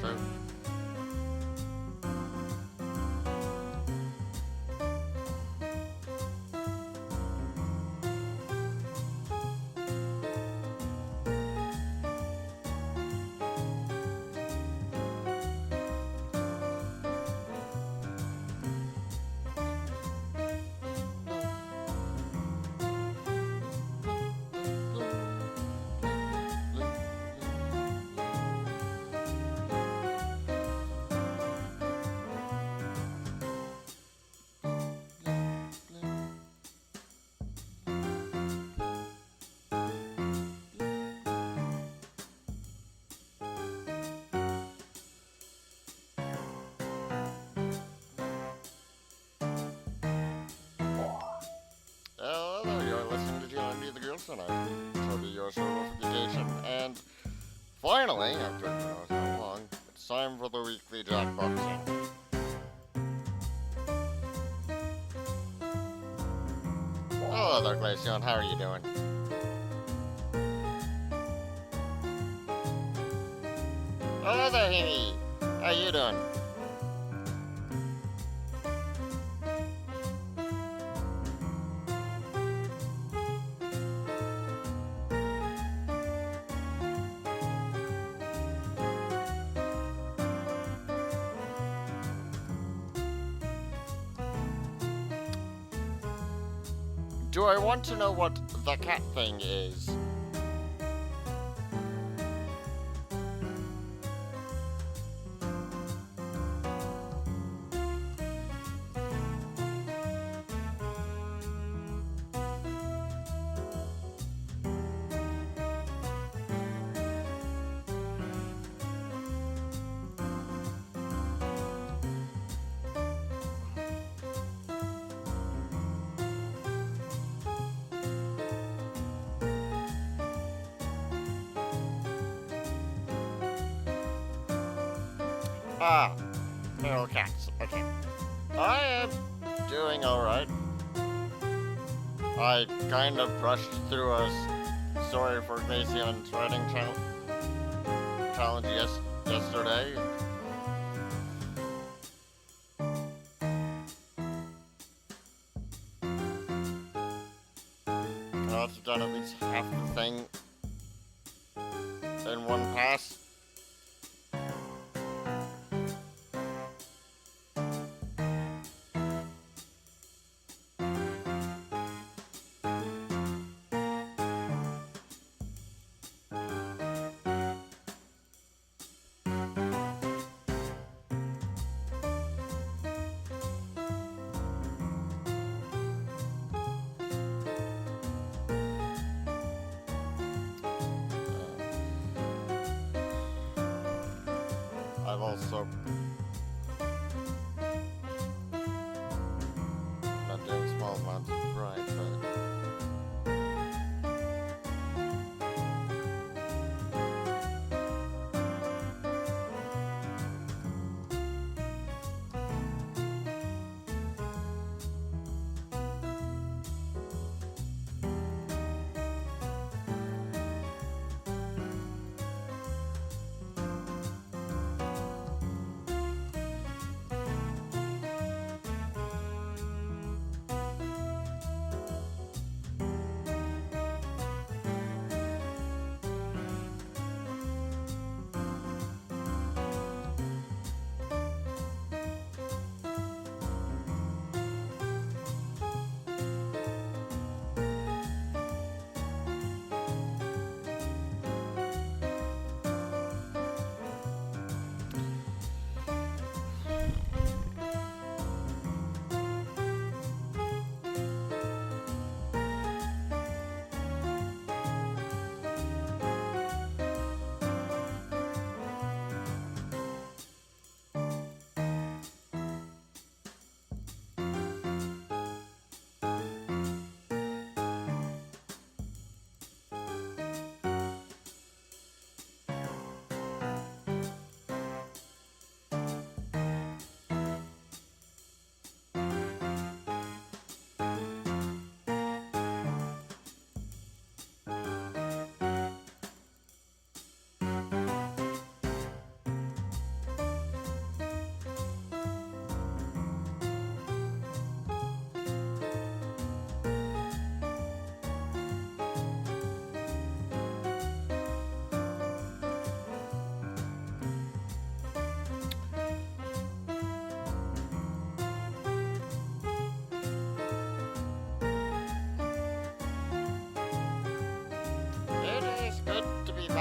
too. Hello, you're listening to G&D the Girls tonight. So be your Servo reputation. And finally, after who knows how long, it's time for the weekly Jackboxing. Hello there, Glaceon. How are you doing? Hello there, Himi. How you doing? Do I want to know what the cat thing is? Ah, feral cats. Okay. I am doing alright. I kind of brushed through a story for Glaceon's writing challenge yesterday. I've done at least half the thing in one pass.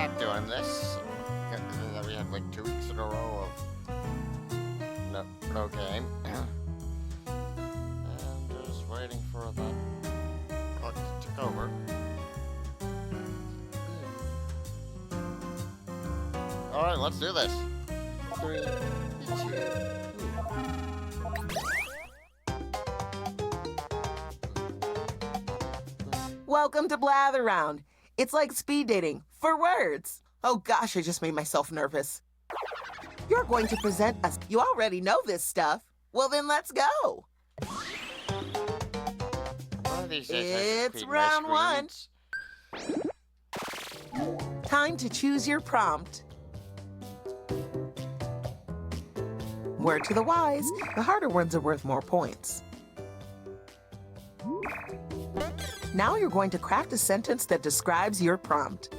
not doing this. We had like 2 weeks in a row of no game. And just waiting for that clock to tick over. Alright, let's do this. 3, 2. Welcome to Blather Round. It's like speed dating, for words. Oh gosh, I just made myself nervous. You're going to present us. You already know this stuff. Well then, let's go. It's round 1. Time to choose your prompt. Word to the wise, the harder ones are worth more points. Now you're going to craft a sentence that describes your prompt.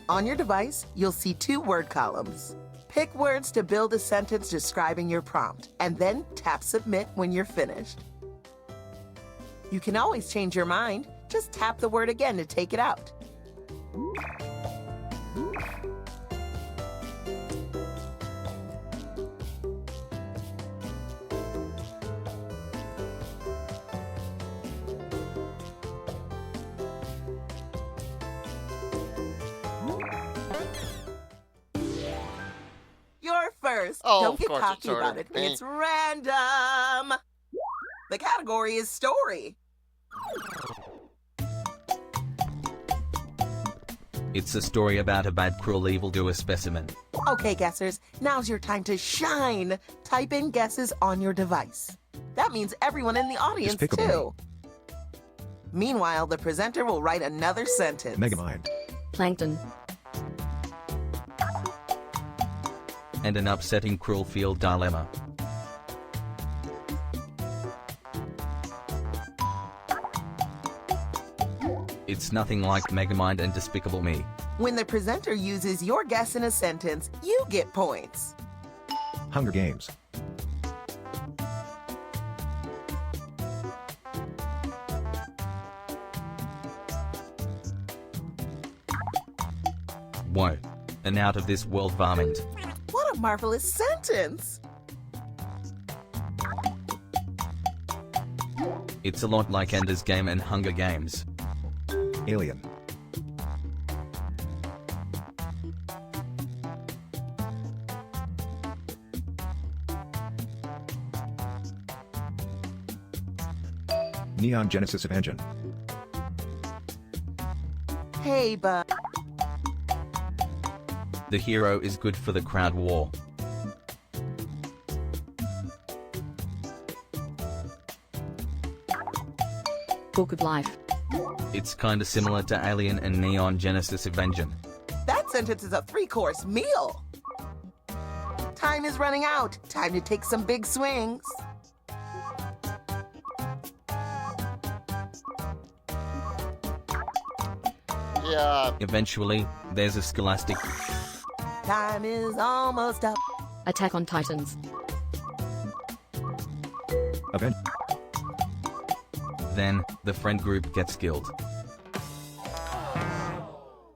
On your device, you'll see 2 word columns. Pick words to build a sentence describing your prompt, and then tap Submit when you're finished. You can always change your mind. Just tap the word again to take it out. You're first. Oh, don't get of course cocky about it. me. It's random. The category is story. It's a story about a bad, cruel, evildoer specimen. Okay, guessers, now's your time to shine. Type in guesses on your device. That means everyone in the audience, Despicable too. Meanwhile, the presenter will write another sentence. Megamind. Plankton. And an upsetting, cruel field dilemma. It's nothing like Megamind and Despicable Me. When the presenter uses your guess in a sentence, you get points. Hunger Games. Whoa. An out-of-this-world varmint. What a marvelous sentence! It's a lot like Ender's Game and Hunger Games. Alien. Neon Genesis Evangelion. Hey, bud. The hero is good for the crowd war. Book of Life. It's kinda similar to Alien and Neon Genesis Evangelion. That sentence is a 3-course meal. Time is running out. Time to take some big swings. Yeah. Eventually, there's a scholastic. Time is almost up. Attack on Titans. Event. Then, the friend group gets killed.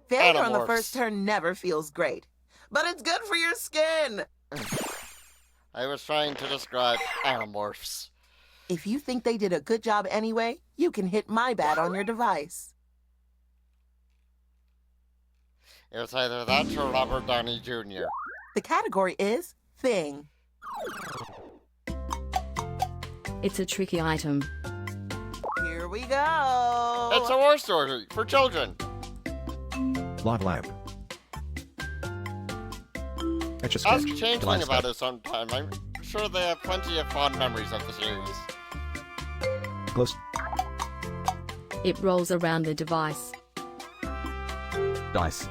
Failure on the Animorphs. first turn never feels great, but it's good for your skin. I was trying to describe Animorphs. If you think they did a good job anyway, you can hit my bat on your device. It was either that or Robert Downey Jr. The category is thing. It's a tricky item. Here we go. It's a war story for children. Lava Lamp. Etch a Ask Sketch. Changeling Glasgow. about it sometime. I'm sure they have plenty of fond memories of the series. Glow. It rolls around the device. Dice.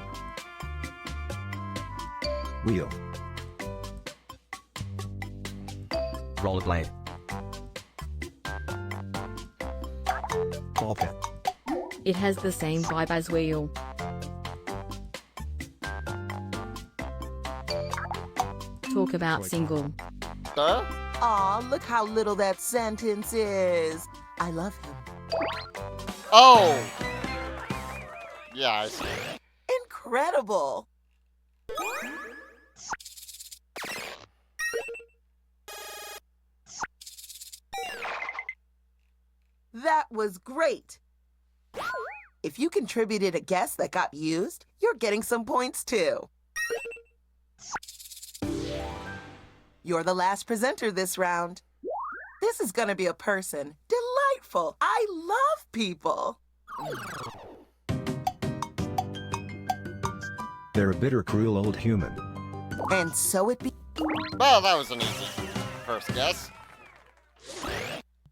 Wheel. Rollerblade. Ball pit. It has the same vibe as wheel. Talk about single. Huh? Aw, look how little that sentence is. I love him. Oh! Yeah, I see. incredible. That was great. If you contributed a guess that got used, you're getting some points too. You're the last presenter this round. This is gonna be a person. Delightful. I love people. They're a bitter, cruel old human. And so it be. Well, that was an easy first guess.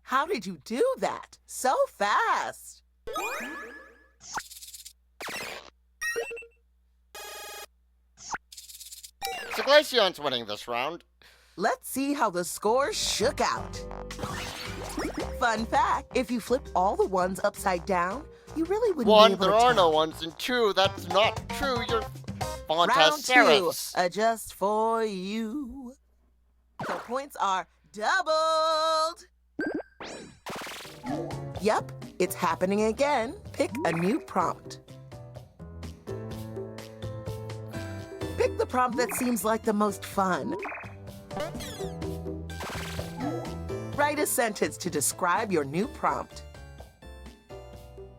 How did you do that? So fast. So Glaceon's winning this round. Let's see how the scores shook out. Fun fact, if you flip all the ones upside down, you really wouldn't be One, able there to are tell. no ones, and two, that's not true. You're Round two, Fontaceres. just for you. So points are doubled. Yep, it's happening again. Pick a new prompt. Pick the prompt that seems like the most fun. Write a sentence to describe your new prompt.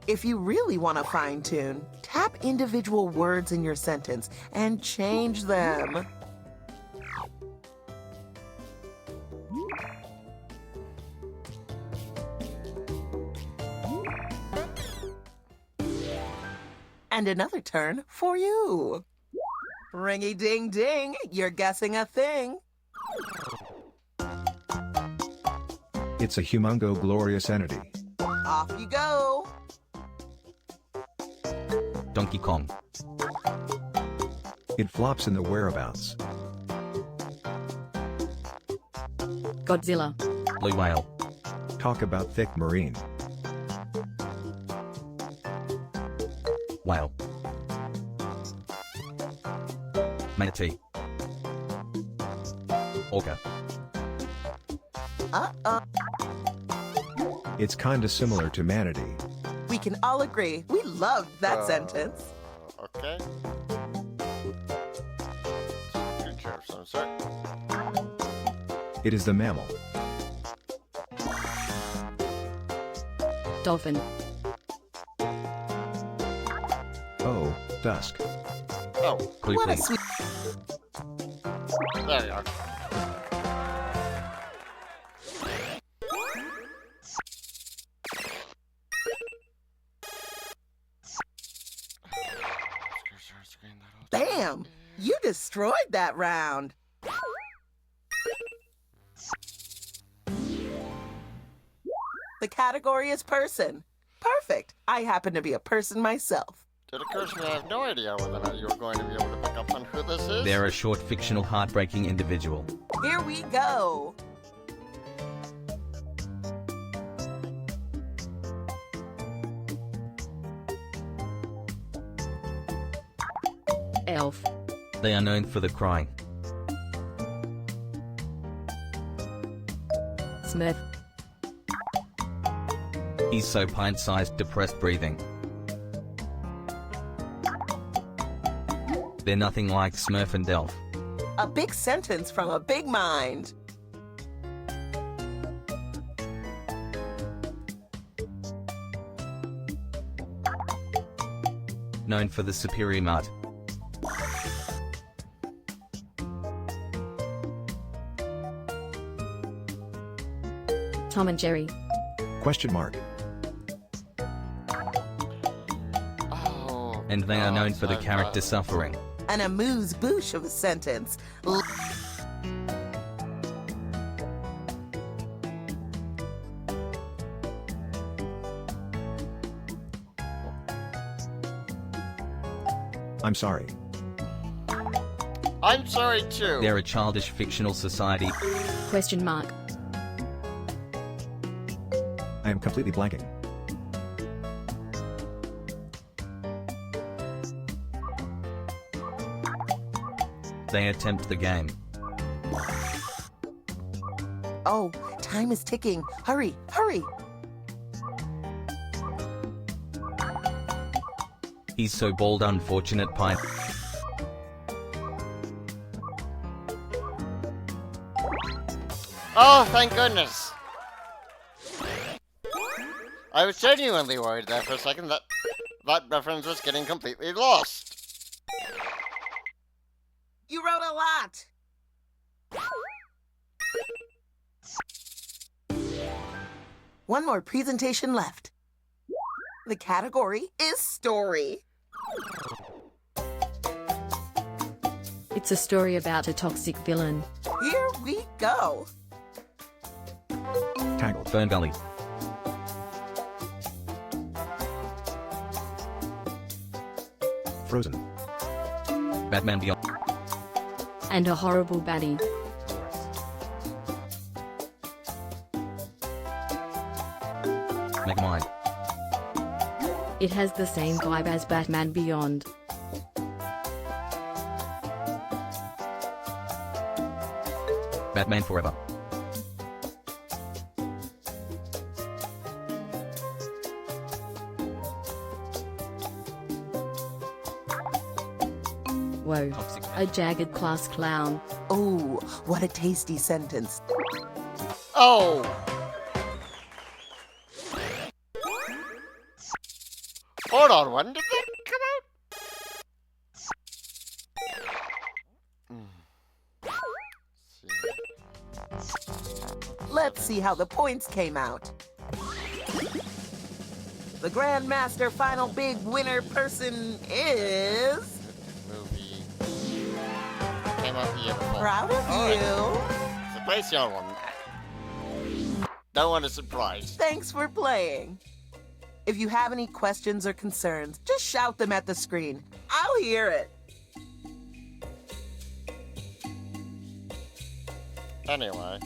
If you really want to fine-tune, tap individual words in your sentence and change them. And another turn for you. Ringy-ding-ding, you're guessing a thing. It's a humongo glorious entity. Off you go. Donkey Kong. It flops in the whereabouts. Godzilla. Blue whale. Talk about thick marine. Whale. Manatee. Orca. Uh-oh. It's kinda similar to manatee. We can all agree. We loved that sentence. Okay. Good job, some sort. It is the mammal. Dolphin. Oh, dusk. Oh, Blue What a pig. sweet... there you are. Bam! You destroyed that round. The category is person. Perfect. I happen to be a person myself. It occurs to me I have no idea whether or not you're going to be able to pick up on who this is. They're a short, fictional, heartbreaking individual. Here we go. Elf. They are known for the cry. Smurf. He's so pint-sized, depressed breathing. They're nothing like Smurf and Delph. A big sentence from a big mind. Known for the superior mud. Tom and Jerry. Question mark. Oh, And they are known God, for the so character bad. suffering. An amuse-bouche of a sentence. I'm sorry. I'm sorry too. They're a childish fictional society. Question mark. I am completely blanking. They attempt the game. Oh, time is ticking. Hurry, hurry. He's so bald, unfortunate pine. Oh, thank goodness. I was genuinely worried there for a second that that reference was getting completely lost. You wrote a lot. One more presentation left. The category is story. It's a story about a toxic villain. Here we go. Tangled. Fern Gully. Frozen. Batman Beyond. And a horrible baddie. Megamind. It has the same vibe as Batman Beyond. Batman Forever. Whoa. Toxic. A jagged class clown. Oh, what a tasty sentence. Oh! Hold on, when did that come out? Let's see how the points came out. The Grandmaster final big winner person is... Movie came out the year before. Proud of you. It's a place young one. No one is surprised. Thanks for playing. If you have any questions or concerns, just shout them at the screen. I'll hear it. Anyway.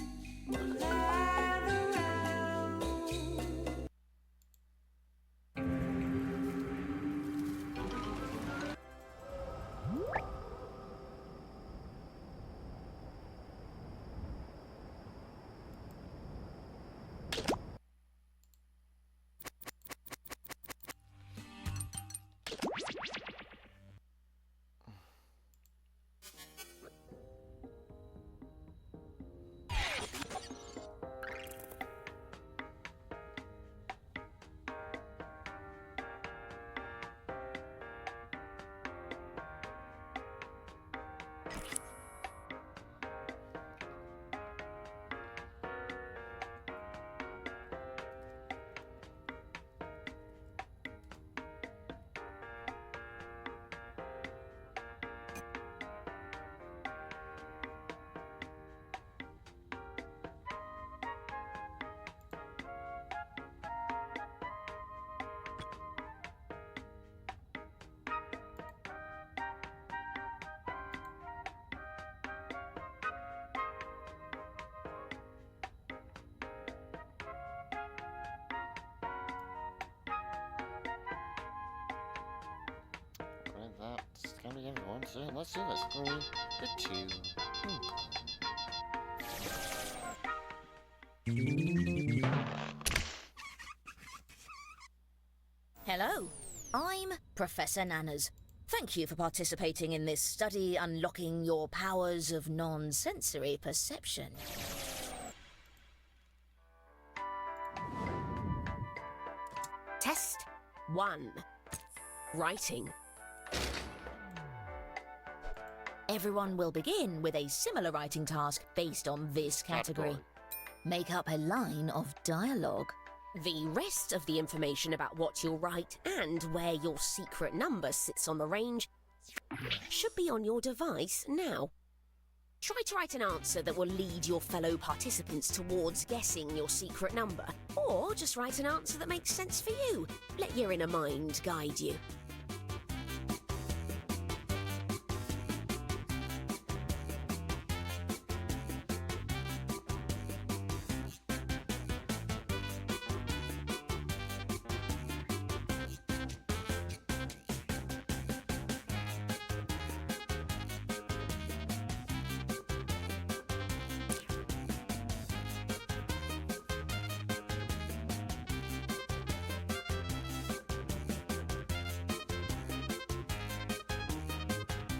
That's gonna be everyone soon. Let's do this. 3, 2. Hello, I'm Professor Nanners. Thank you for participating in this study unlocking your powers of non-sensory perception. Test 1. Writing. Everyone will begin with a similar writing task based on this category. Make up a line of dialogue. The rest of the information about what you'll write and where your secret number sits on the range should be on your device now. Try to write an answer that will lead your fellow participants towards guessing your secret number, or just write an answer that makes sense for you. Let your inner mind guide you.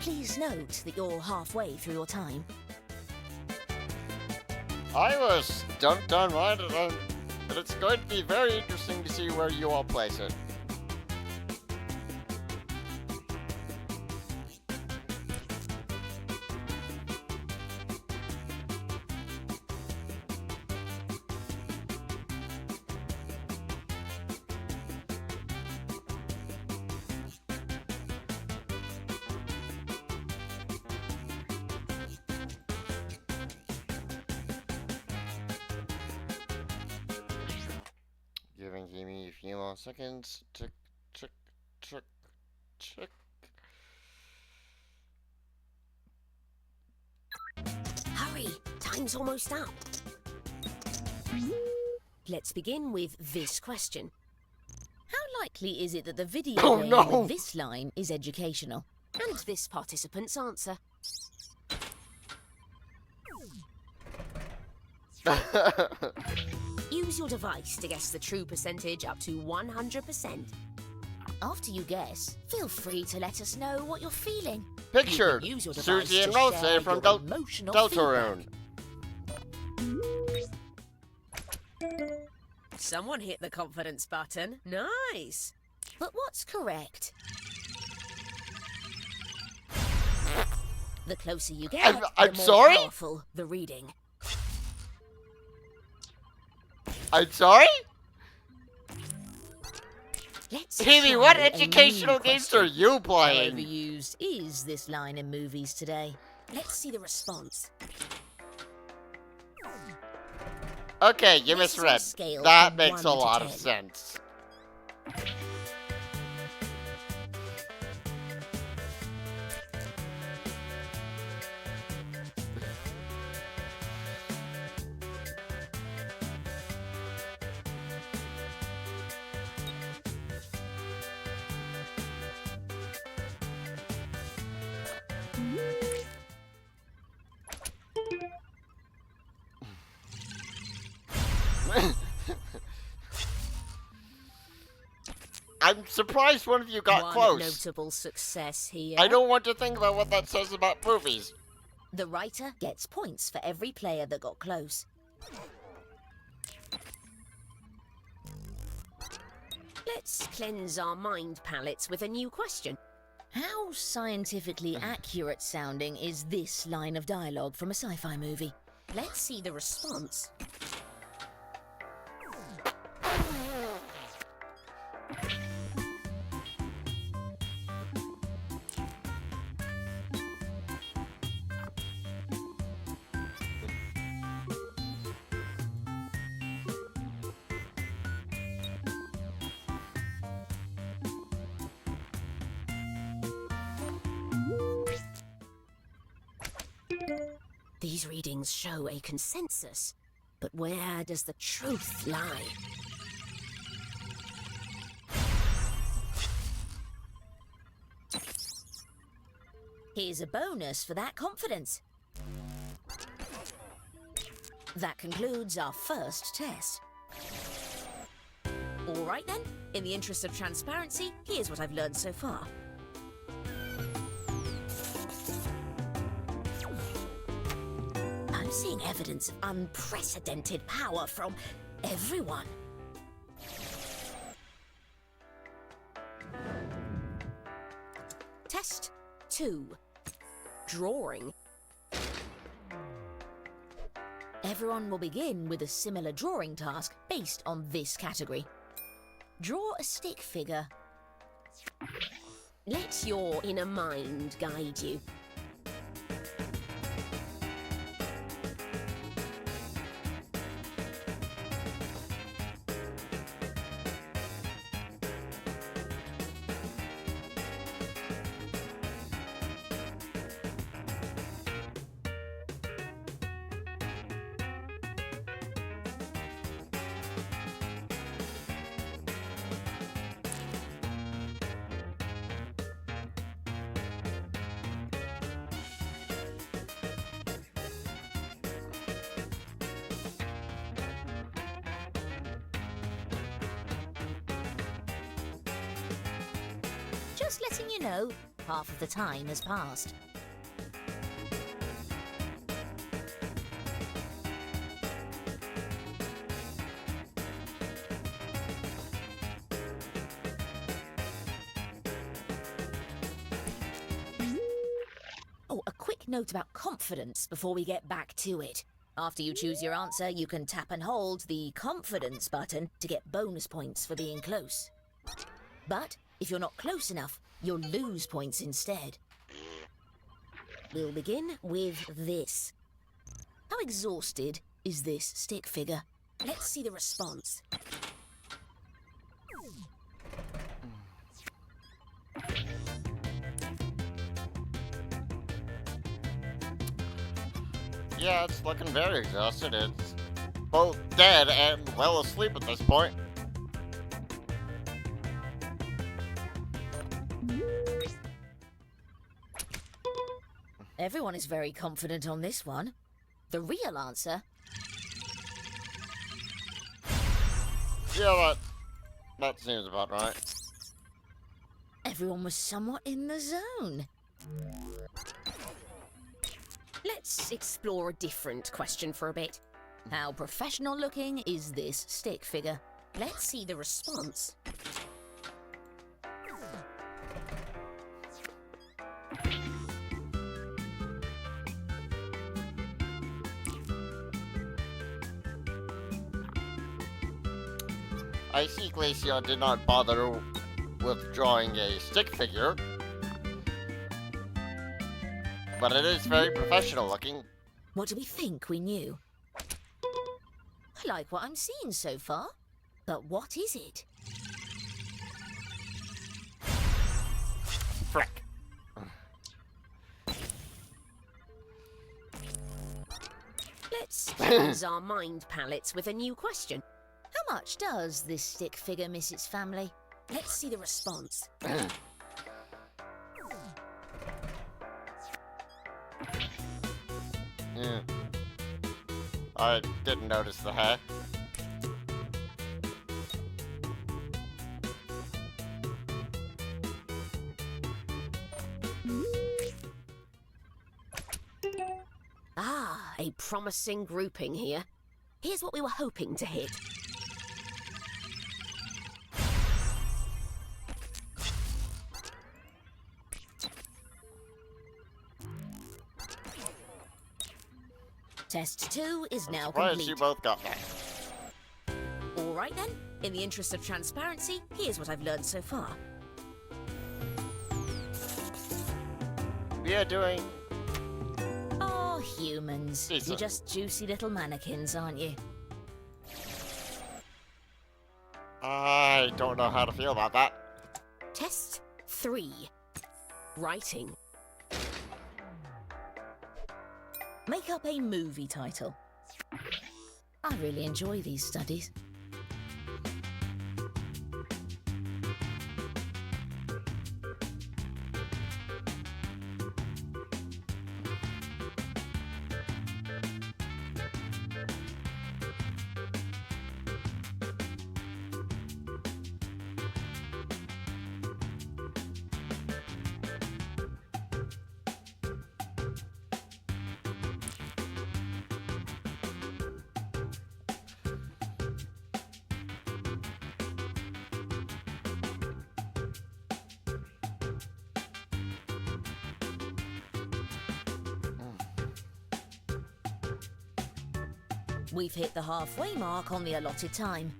Please note that you're halfway through your time. I was dunked on mine, and it's going to be very interesting to see where you all place it. Give me a few more seconds. Tick, tick, tick, tick. Hurry, time's almost up. Let's begin with this question. How likely is it that the video Oh, game no. with this line is educational? And this participant's answer. Use your device to guess the true percentage up to 100%. After you guess, feel free to let us know what you're feeling. Pictured, use your device Susie and to Rose share from your emotional Deltarune. Someone hit the confidence button. Nice. But what's correct? The closer you get, I'm the more sorry? powerful the reading. I'm sorry? Let's Timmy, try what a new educational games question. are you How playing? overused is this line in movies today? Let's see the response. Okay, you This is a misread. scale That from makes a 1 to lot of 10. sense. I'm surprised one of you got One close. notable success here. I don't want to think about what that says about movies. The writer gets points for every player that got close. Let's cleanse our mind palettes with a new question. How scientifically accurate sounding is this line of dialogue from a sci-fi movie? Let's see the response. These readings show a consensus, but where does the truth lie? Here's a bonus for that confidence. That concludes our first test. All right then, in the interest of transparency, here's what I've learned so far. I'm seeing evidence of unprecedented power from everyone. Test 2. Drawing. Everyone will begin with a similar drawing task based on this category. Draw a stick figure. Let your inner mind guide you. Just letting you know, Half of the time has passed. Oh, a quick note about confidence before we get back to it. After you choose your answer, you can tap and hold the confidence button to get bonus points for being close. But if you're not close enough, you'll lose points instead. We'll begin with this. How exhausted is this stick figure? Let's see the response. Yeah, it's looking very exhausted. It's both dead and well asleep at this point. Everyone is very confident on this one. The real answer... Yeah, that seems about right. Everyone was somewhat in the zone. Let's explore a different question for a bit. How professional looking is this stick figure? Let's see the response. I see Glacio did not bother with drawing a stick figure, but it is very professional looking. What do we think we knew? I like what I'm seeing so far, but what is it? Frick. Let's use our mind palettes with a new question. How much does this stick figure miss its family? Let's see the response. Yeah. I didn't notice the hair. Ah, a promising grouping here. Here's what we were hoping to hit. Test 2 is now Surprised complete. you both got that. All right then, in the interest of transparency, here's what I've learned so far. We are doing... Oh, humans. Decent. You're just juicy little mannequins, aren't you? I don't know how to feel about that. Test 3. Writing. Make up a movie title. I really enjoy these studies. We've hit the halfway mark on the allotted time.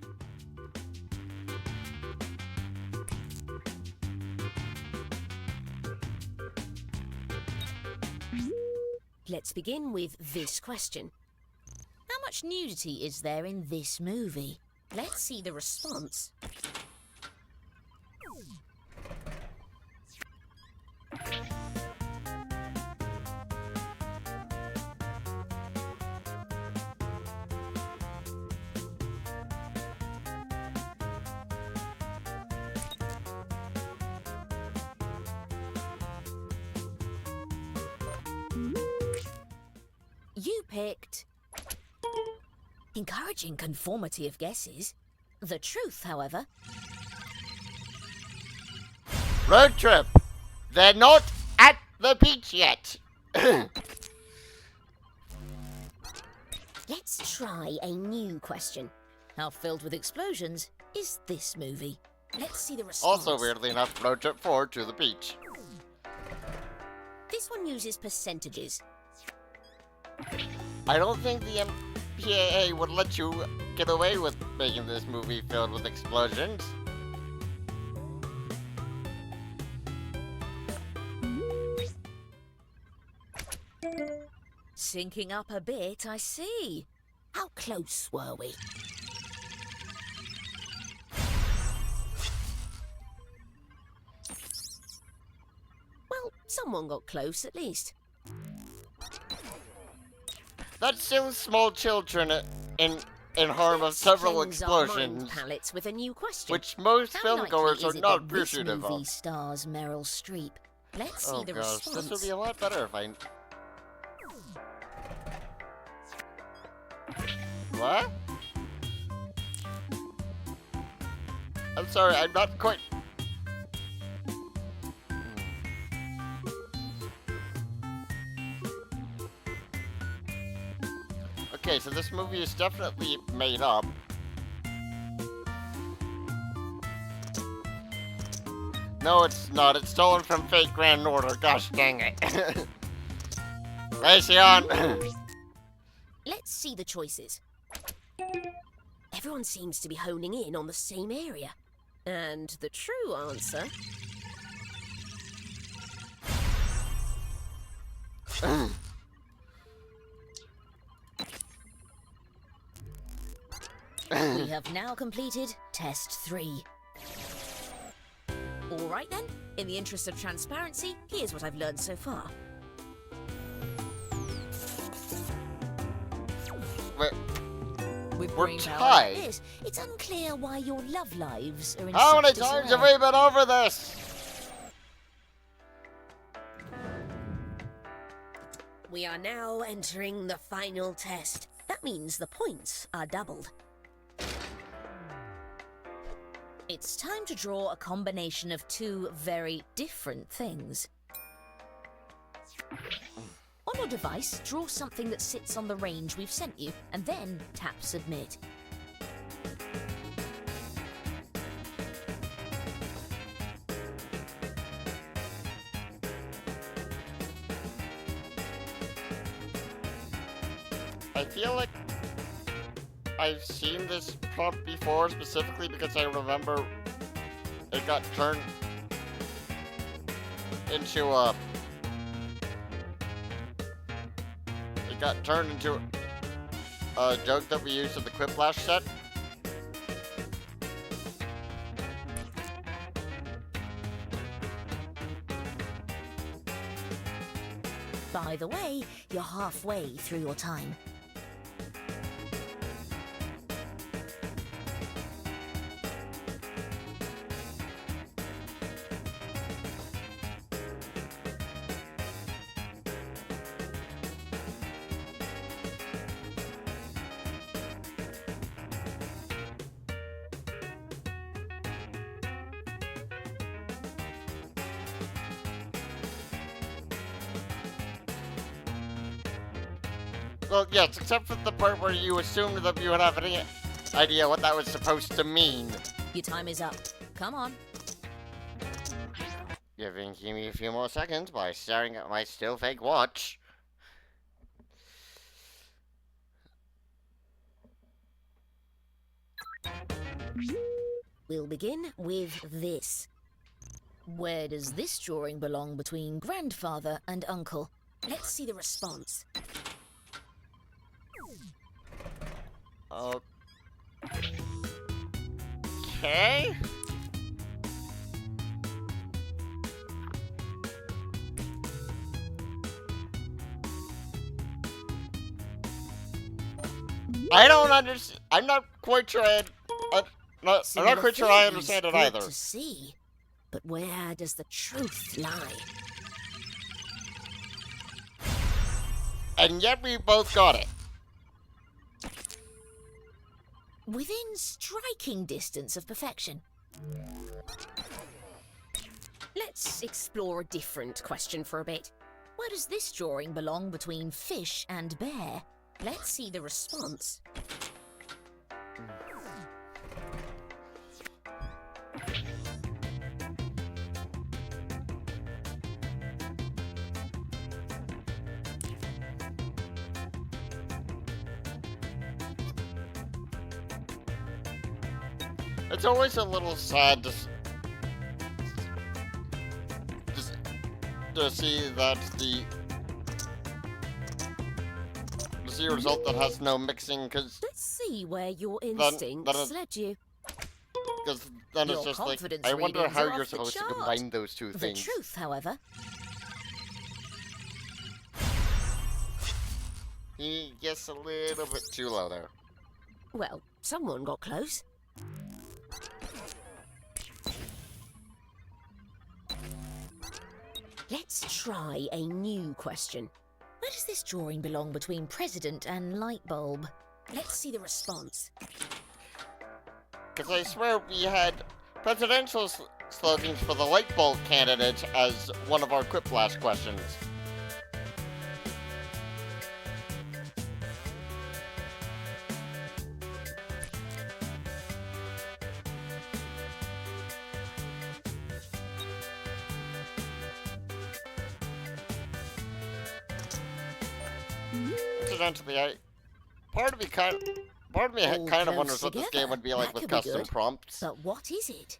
Let's begin with this question. How much nudity is there in this movie? Let's see the response. You picked... encouraging conformity of guesses. The truth, however... Road trip! They're not at the beach yet. Let's try a new question. How filled with explosions is this movie? Let's see the response. Also, weirdly enough, road trip 4 to the beach. This one uses percentages. I don't think the MPAA would let you get away with making this movie filled with explosions. Syncing up a bit, I see. How close were we? Well, someone got close at least. That's still small children in harm of several Cleanse our mind explosions, palettes with a new question. which most How filmgoers likely are is it not that this appreciative Movie of. stars Meryl Streep. Let's see Oh the gosh, response. this would be a lot better if I... What? I'm sorry, I'm not quite... Okay, so this movie is definitely made up. No, it's not. It's stolen from Fate Grand Order. Gosh dang it. Raytheon! Let's see the choices. Everyone seems to be honing in on the same area. And the true answer... We have now completed test 3. All right then, in the interest of transparency, here's what I've learned so far. With We're brain power tied. like this, it's unclear why your love lives are in How such many times have disarray. we been over this? We are now entering the final test. That means the points are doubled. It's time to draw a combination of two very different things. On your device, draw something that sits on the range we've sent you, and then tap Submit. I feel like I've seen this prompt before, specifically because I remember it got turned into a... It got turned into a joke that we used in the Quiplash set. By the way, you're halfway through your time. Well, yes, except for the part where you assumed that you would have any idea what that was supposed to mean. Your time is up. Come on. Giving me a few more seconds by staring at my still fake watch. We'll begin with this. Where does this drawing belong between grandfather and uncle? Let's see the response. Okay. I don't understand. I'm not quite sure I'm not quite sure I understand it either. To see, but where does the truth lie? And yet we both got it. Within striking distance of perfection. Let's Let's explore a different question for a bit. Where does this drawing belong between fish and bear? Let's see the response. It's always a little sad to see that the a result that has no mixing, because Let's see where your instincts led you. then Your it's just like, confidence I wonder readings how are you're off the supposed to chart. combine those two The things. truth, however, He gets a little bit too low there. Well, someone got close. Let's try a new question. where does this drawing belong between president and light bulb? Let's see the response. Because I swear we had presidential slogans for the light bulb candidates as one of our Quiplash questions. Incidentally, part of me kind All of close wonders what this game together. would be like That with could be custom good. prompts. But what is it?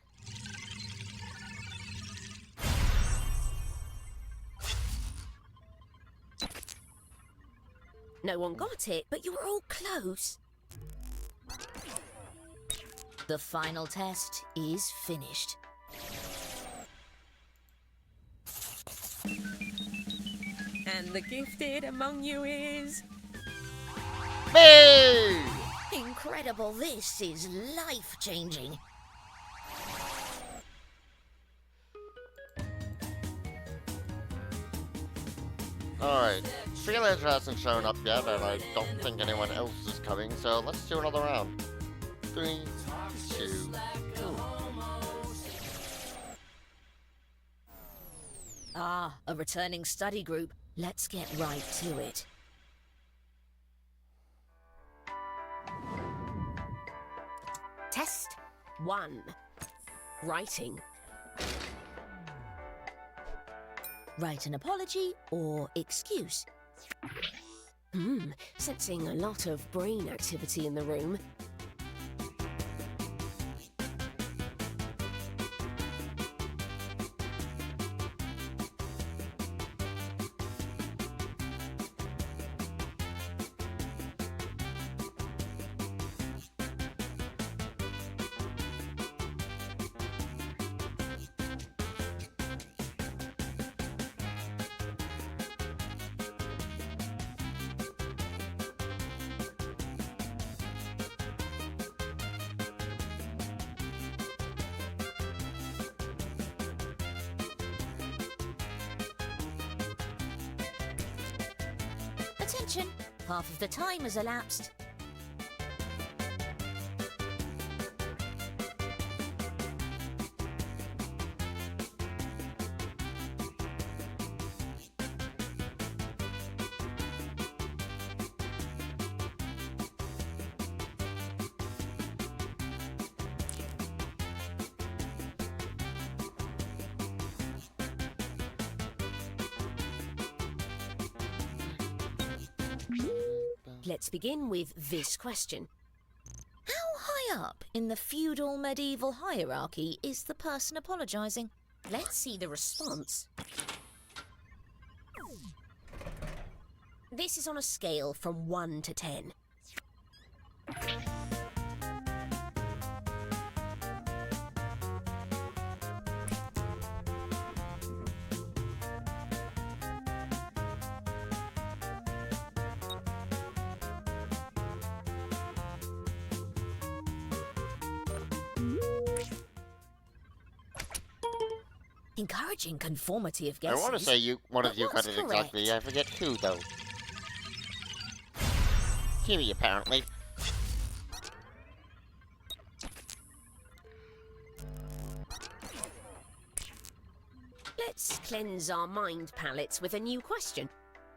No one got it, but you were all close. The final test is finished. And the gifted among you is... Me! Incredible, this is life-changing. Alright, Freelancer hasn't shown up yet, and I don't think anyone else is coming, so let's do another round. 3, 2, 2. Ah, a returning study group. Let's get right to it. Test 1. Writing. Write an apology or excuse. Sensing a lot of brain activity in the room. Attention, half of the time has elapsed. Let's begin with this question. How high up in the feudal medieval hierarchy is the person apologising? Let's see the response. This is on a scale from 1 to 10. Encouraging conformity of I guesses. want to say one of But you what's got it exactly. I forget who, though. Kimi, apparently. Let's cleanse our mind palettes with a new question.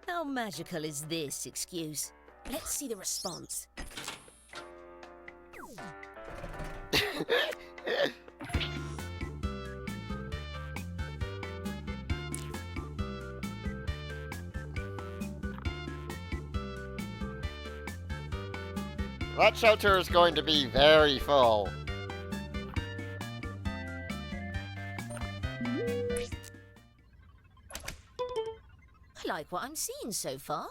How magical is this excuse? Let's see the response. That shelter is going to be very full. I like what I'm seeing so far.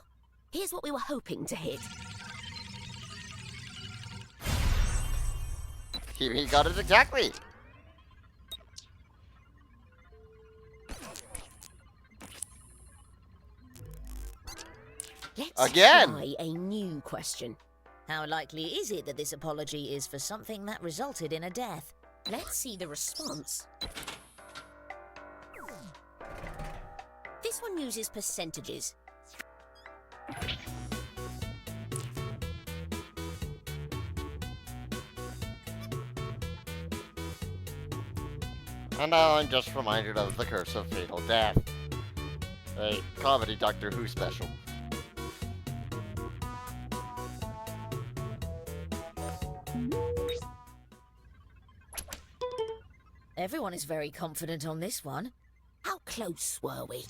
Here's what we were hoping to hit. He got it exactly. Let's Again. try a new question. How likely is it that this apology is for something that resulted in a death? Let's see the response. This one uses percentages. And now I'm just reminded of the curse of fatal death. A comedy Doctor Who special. Everyone is very confident on this one. How close were we?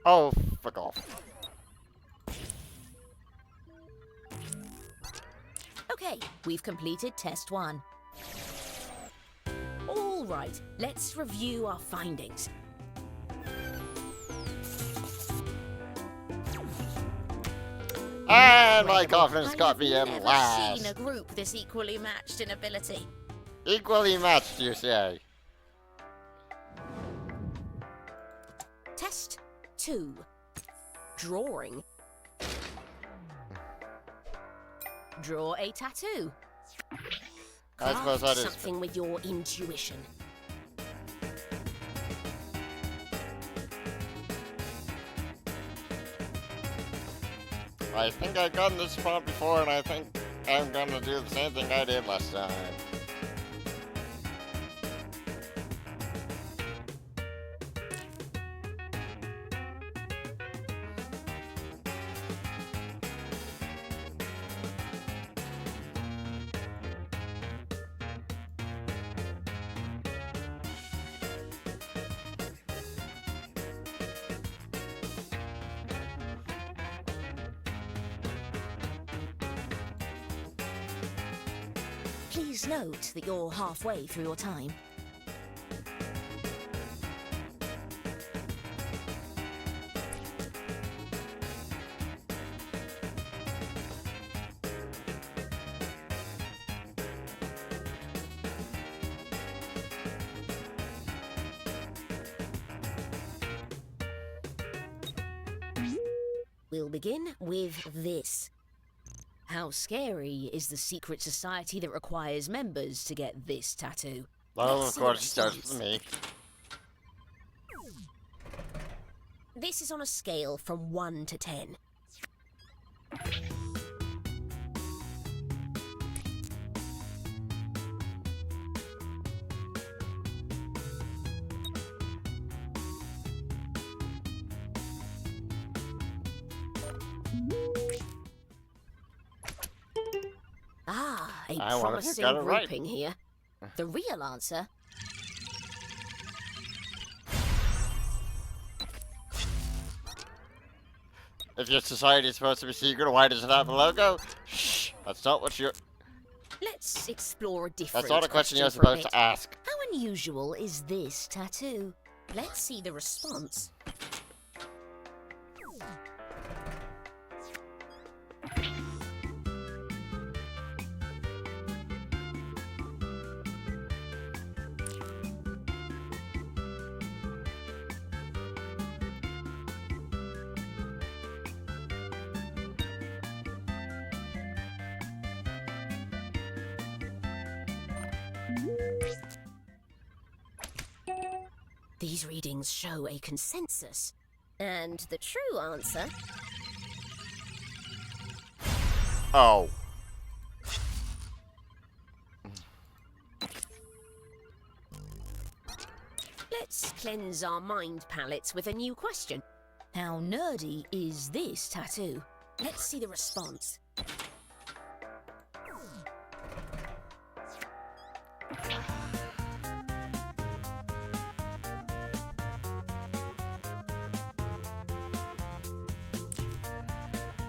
Oh, fuck off. Okay, we've completed test 1. All right, let's review our findings. And my confidence got me in I've never last. seen a group this equally matched in ability. Equally matched, you say? Test 2. Drawing. Draw a tattoo. I suppose Craft that is. something with your intuition. I think I've done this prompt before, and I think I'm gonna do the same thing I did last time. Please note that you're halfway through your time. We'll begin with this. How scary is the secret society that requires members to get this tattoo? Well, Let's of see course, the it starts response. with me. This is on a scale from 1 to 10. Ah, a I wonder if you promising got it right. grouping here. The real answer. If your society is supposed to be secret, why does it have a logo? Shh, that's not what you're. Let's explore a different That's not a question you're for a supposed bit. to ask. How unusual is this tattoo? Let's see the response. These readings show a consensus. And the true answer. Oh. Let's cleanse our mind palettes with a new question. How nerdy is this tattoo? Let's see the response.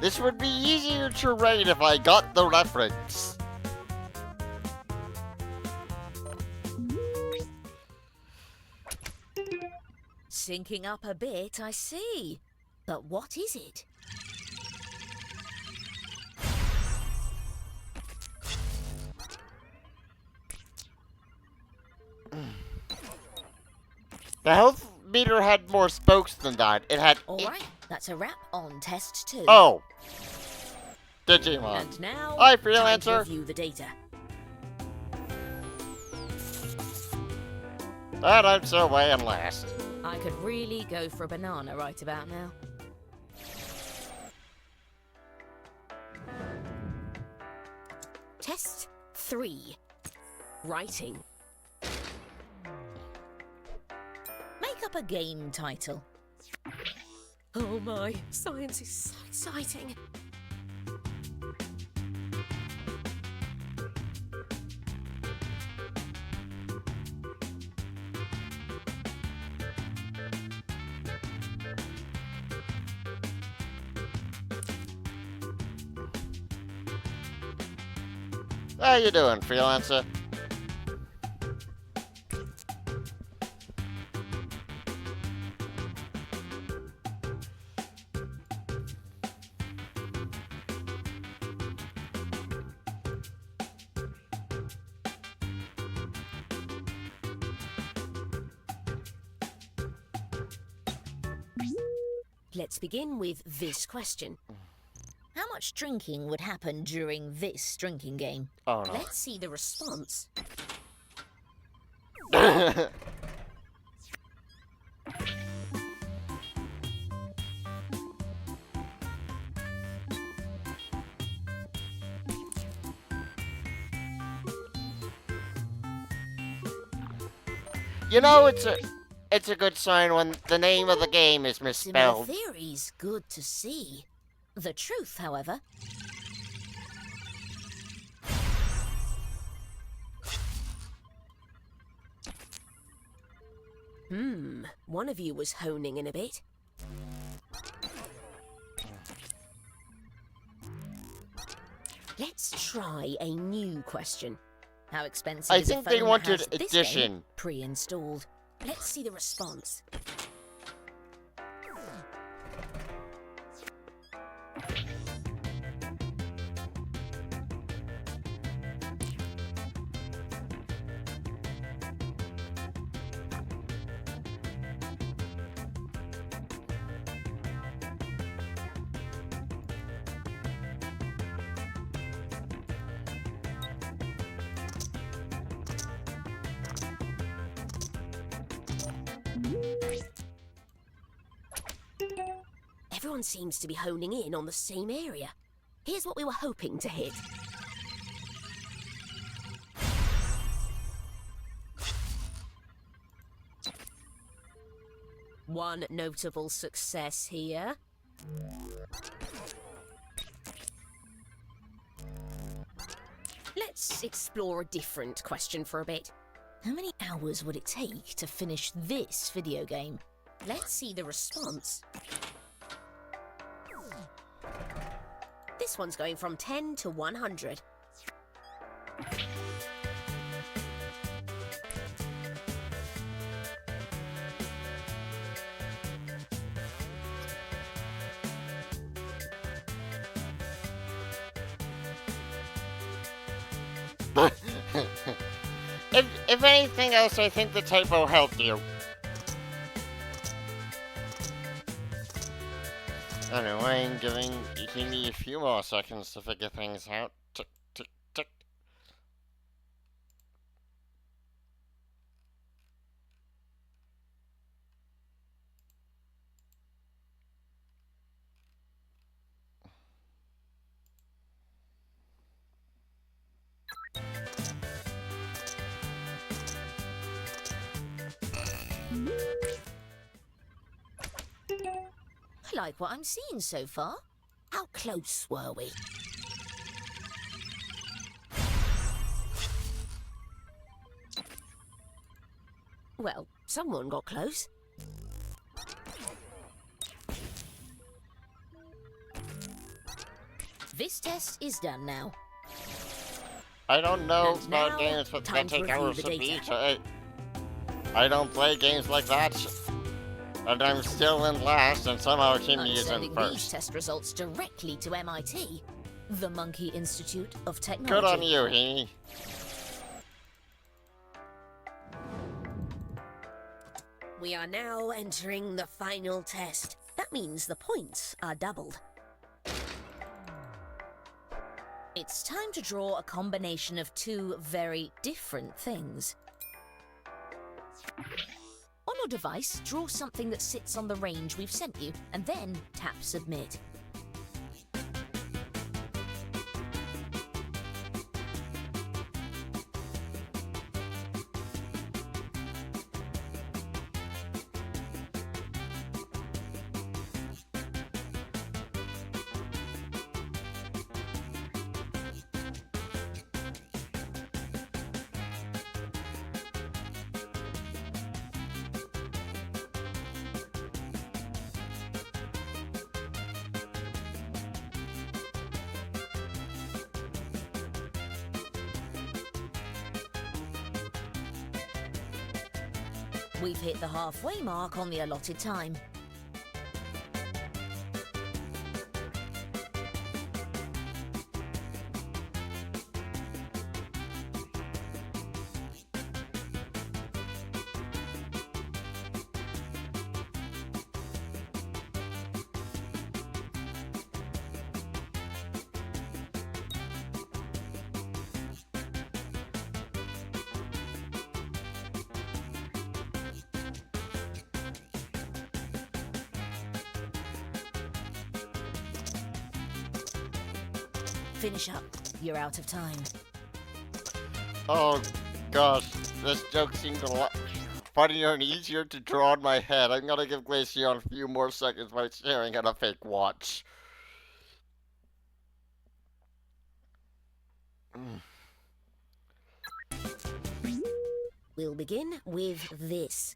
This would be easier to write if I got the reference. Syncing up a bit, I see. But what is it? The health meter had more spokes than that. It had... Alright, that's a wrap on test 2. Oh! Digimon. And now, Hi, time to freelancer. review the data. That I'm so weighing last. I could really go for a banana right about now. Test 3. Writing. Make up a game title. Oh my, science is so exciting. How you doing, freelancer? Let's begin with this question. How much drinking would happen during this drinking game? Oh no. Let's see the response. You know, it's a good sign when the name of the game is Similar misspelled. theories, good to see. The truth, however, One of you was honing in a bit. Let's try a new question. how expensive I is a think phone they that wanted has this addition. game pre-installed? Let's see the response. Everyone seems to be honing in on the same area. Here's what we were hoping to hit. One notable success here. Let's explore a different question for a bit. How many hours would it take to finish this video game? Let's see the response. This one's going from 10 to 100. If anything else, I think the typo helped you. Anyway, give me a few more seconds to figure things out. Tick, tick, tick. I like what I'm seeing so far. How close were we? Well, someone got close. This test is done now. I don't know And about now, games that time to take review hours the to data. beat. I don't play games like that. And I'm still in last, and somehow Timmy is in Sending these first. test results directly to MIT, the Monkey Institute of Technology. Good on you, Heaney. We are now entering the final test. That means the points are doubled. It's time to draw a combination of two very different things. On your device, draw something that sits on the range we've sent you, and then tap Submit. We've hit the halfway mark on the allotted time. Finish up. You're out of time. Oh, gosh. This joke seemed a lot funnier and easier to draw in my head. I'm gonna give Glaceon a few more seconds by staring at a fake watch. We'll begin with this.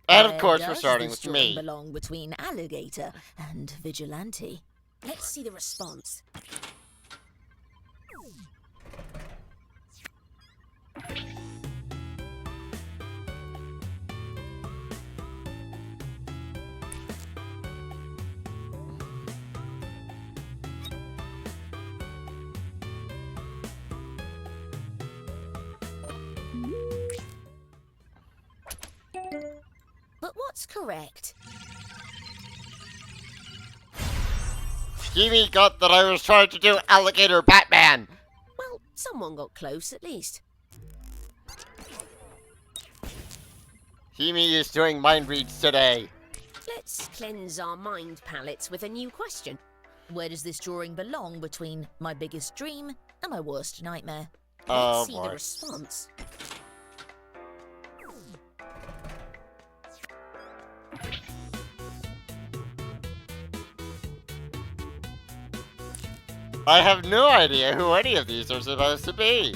And of Where course, we're does starting this with drawing me. belong between alligator and vigilante? Let's see the response. But what's correct? Jimmy got that I was trying to do Alligator Batman! Well, someone got close at least. Himi is doing mind reads today. Let's cleanse our mind palettes with a new question. Where does this drawing belong between my biggest dream and my worst nightmare? Oh, Let's see boy. the response. I have no idea who any of these are supposed to be.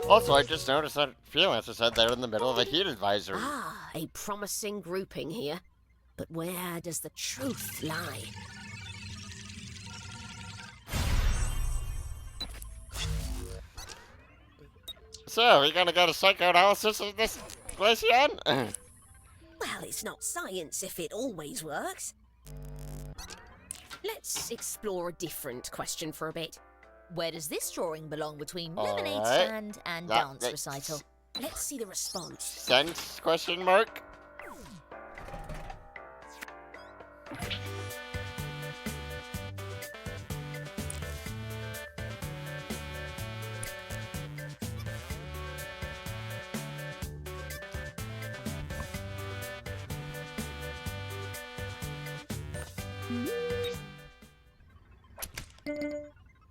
Also, I just noticed that freelancer said they're in the middle of a heat advisory. Ah, a promising grouping here. But where does the truth lie? So, we gonna go to psychoanalysis of this Glaceon? Well, it's not science if it always works. Let's explore a different question for a bit. Where does this drawing belong between All lemonade right. stand and That dance makes recital? Let's see the response. Sense? Question mark?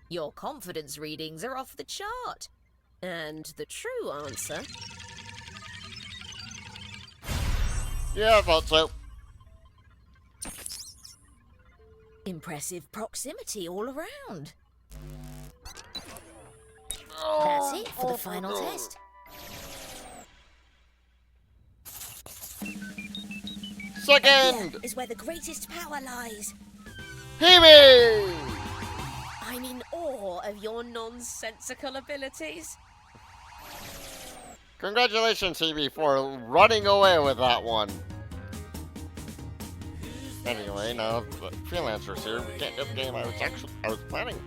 Your confidence readings are off the chart. And the true answer... Yeah, I thought so. Impressive proximity all around. Oh, That's it for the final test. Second! Here is where the greatest power lies. Hebe! I'm in awe of your nonsensical abilities. Congratulations, Hebe, for running away with that one. Anyway, now the freelancer's here. We can't do the game I was planning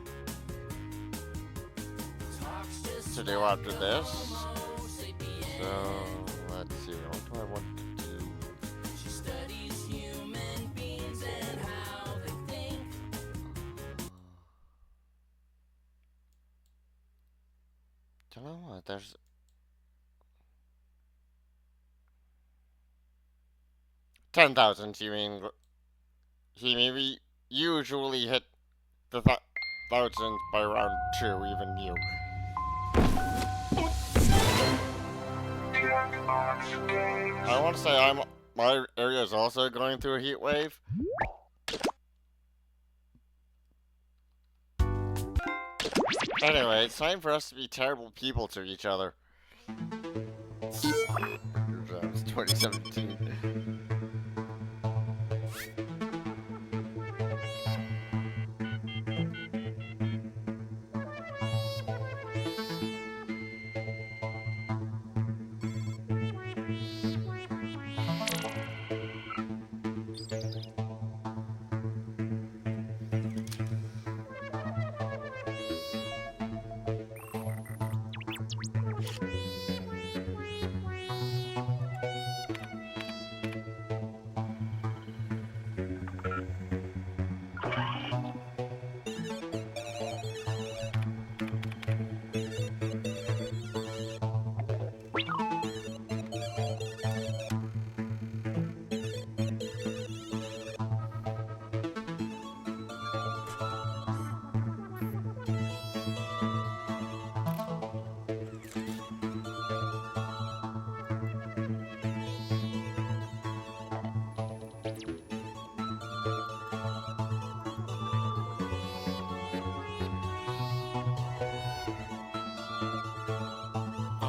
to do after this. So let's see, what do I want to do? Don't know what, there's 10,000, you mean? He maybe usually hit the thousands by round 2, even you. I want to say my area is also going through a heat wave. Anyway, it's time for us to be terrible people to each other. That was 2017.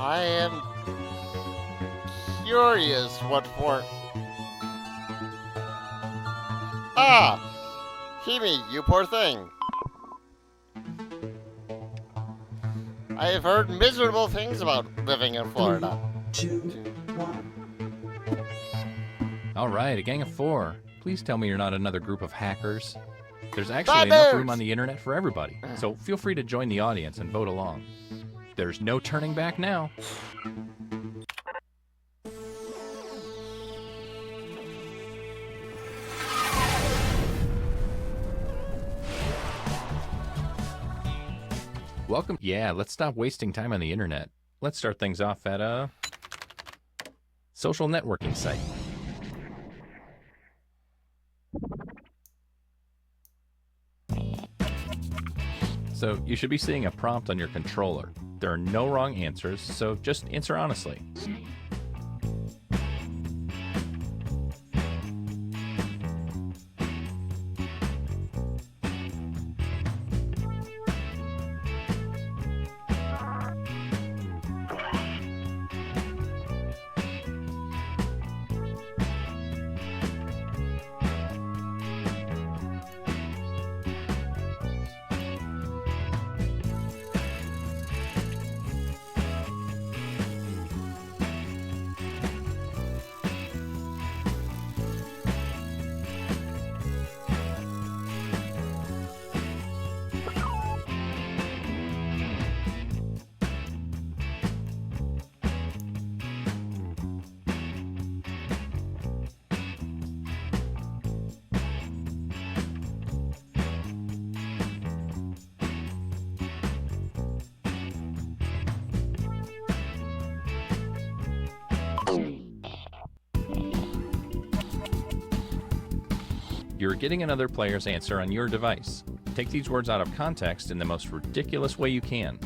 I am curious what for. Ah! Hebe, you poor thing. I have heard miserable things about living in Florida. 2, 1. All right, a gang of 4. Please tell me you're not another group of hackers. There's actually Bad enough nerds! room on the internet for everybody, so feel free to join the audience and vote along. There's no turning back now. Welcome. Yeah, let's stop wasting time on the internet. Let's start things off at a social networking site. So you should be seeing a prompt on your controller. There are no wrong answers, so just answer honestly. You're getting another player's answer on your device. Take these words out of context in the most ridiculous way you can.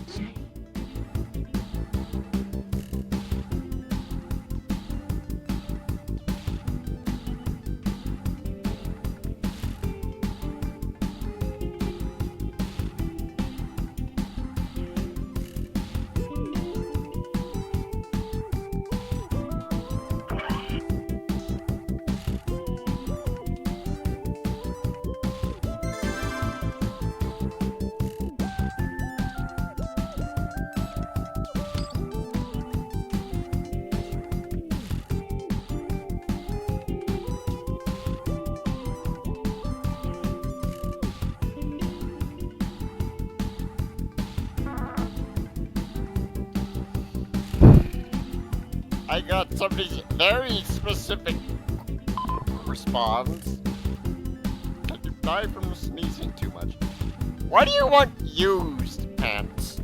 I got somebody's very specific response. Can you die from sneezing too much? Why do you want used pants?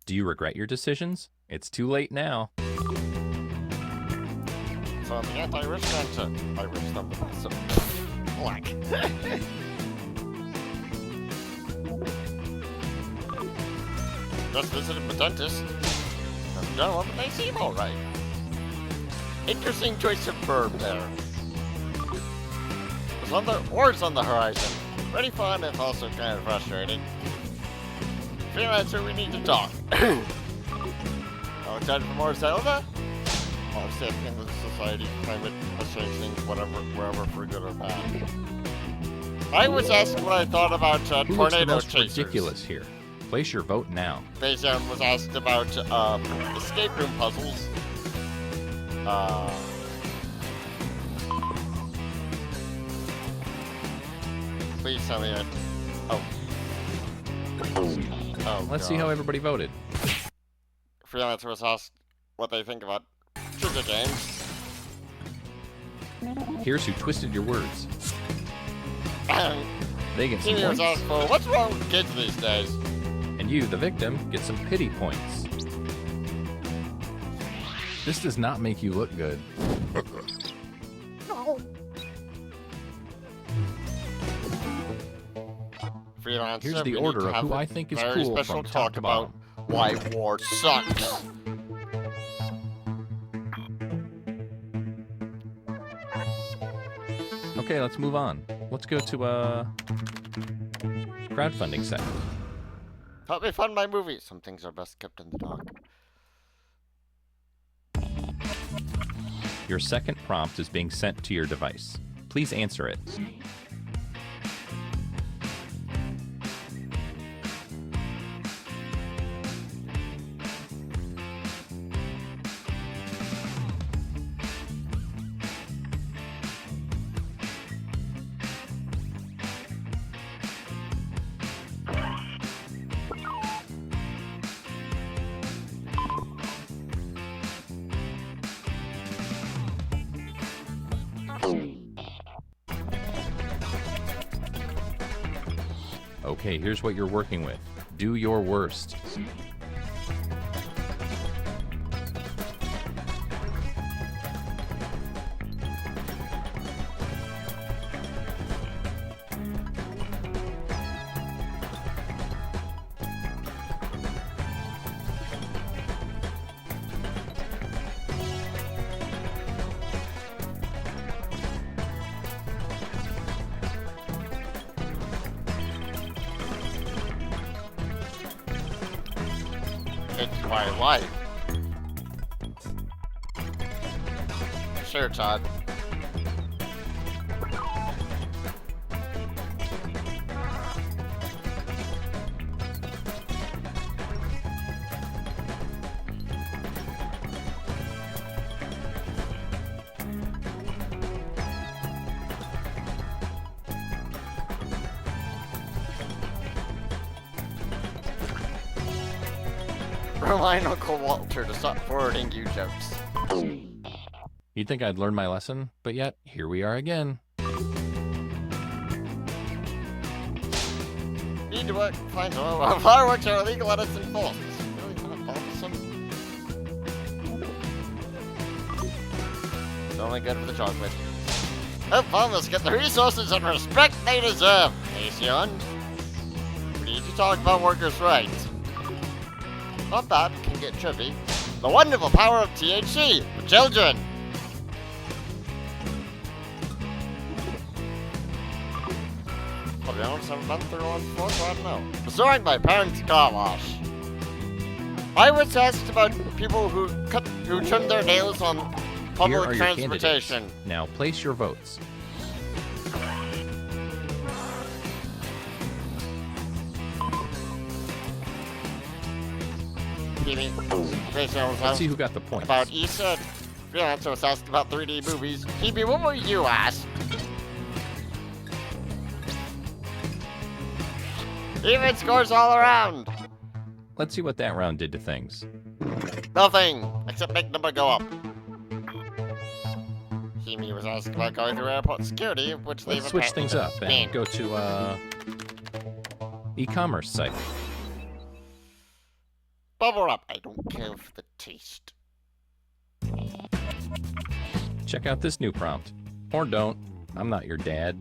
Do you regret your decisions? It's too late now. So the anti-rich to Irish number so black. Just visited the dentist. No, but they seem alright. Interesting choice of verb there. It's on the horizon. Pretty fun and also kind of frustrating. Freelancer, we need to talk. Oh, excited for more Zelda? Well, I'm safe in the society, climate, change things, whatever, wherever, for good or bad. I was asked what I thought about Who looks the tornado most chasers. ridiculous here? Place your vote now. Bayzone was asked about escape room puzzles. Please tell me it. Oh. Oh, Let's see how everybody voted. Freelancer was asked what they think about trivia games. Here's who twisted your words. They get some Timmy was points. asked for what's wrong with kids these days. And you, the victim, get some pity points. This does not make you look good. Freelancer, Here's the we order need to of have who a I think is very cool special from top talk to about bottom. why war sucks. Okay, let's move on. Let's go to crowdfunding segment. Help me fund my movie. Some things are best kept in the dark. Your second prompt is being sent to your device. Please answer it. Okay, here's what you're working with. Do your worst. It's my life. Sure, Todd. Remind Uncle Walter to stop forwarding you jokes. You'd think I'd learned my lesson, but yet, here we are again. to work. Find some fireworks are illegal and it's enforced. It's really not bothersome. It's only good for the chocolate. Help farmers get the resources and respect they deserve. Nation. We need to talk about workers' rights. Not bad, can get trippy. The wonderful power of THC for children. Probably on 7 month or on 4th, I don't know. Restoring my parents' car wash. I was asked about people who trim their nails on Here public are your transportation. candidates. Now place your votes. Let's see who got the points. About Issa. Freelancer was asked about 3D movies. Phoebe, what were you asked? Even scores all around. Let's see what that round did to things. Nothing, except make number go up. Himi was asked about going through airport security, which Let's they've switch things up and Man. go to e-commerce site. Bubble up. I don't care for the taste. Check out this new prompt. Or don't. I'm not your dad.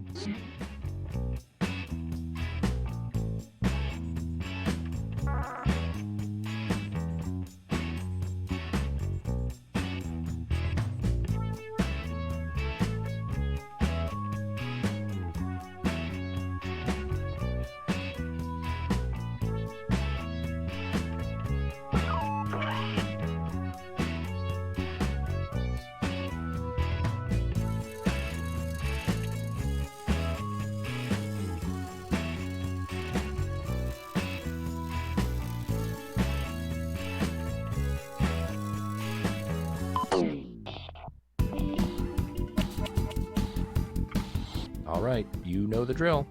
All right, you know the drill.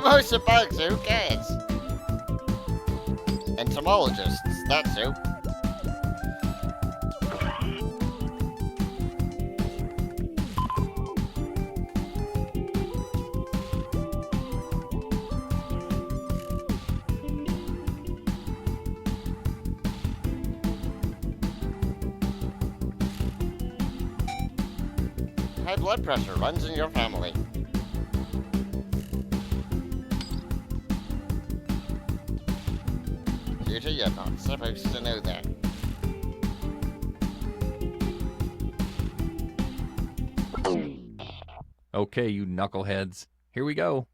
Most bugs, who cares? Entomologists, that's who. High blood pressure runs in your family. You're not supposed to know that. Okay, you knuckleheads. Here we go.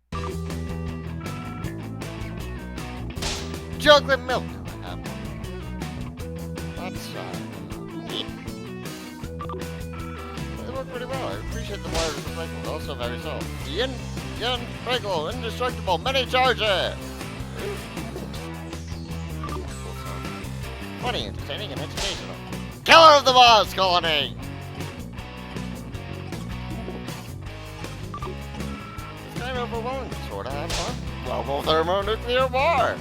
Chocolate milk. That's neat. They work pretty well. I appreciate the wires recycled. Also very soft. Yin Regal, indestructible, mini charger. Funny, entertaining, and educational. Killer of the Mars Colony! It's kind of overwhelming, sort of have fun. Global thermonuclear war!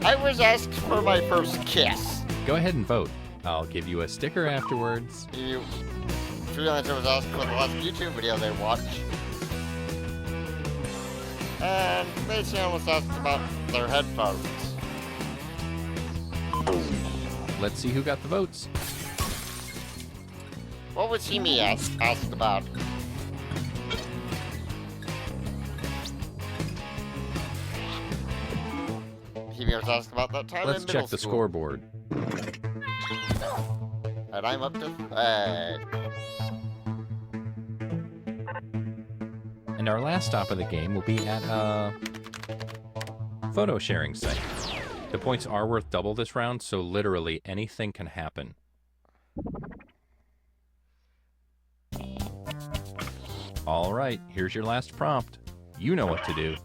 I was asked for my first kiss. Go ahead and vote. I'll give you a sticker afterwards. Freelancer was asked for the last YouTube video they watched. And Mason was asked about their headphones. Let's see who got the votes. What was Himi asked about? Himi was asked about that time Let's in middle check the school. scoreboard. And I'm up to third. And our last stop of the game will be at a photo sharing site. The points are worth double this round, so literally anything can happen. All right, here's your last prompt. You know what to do.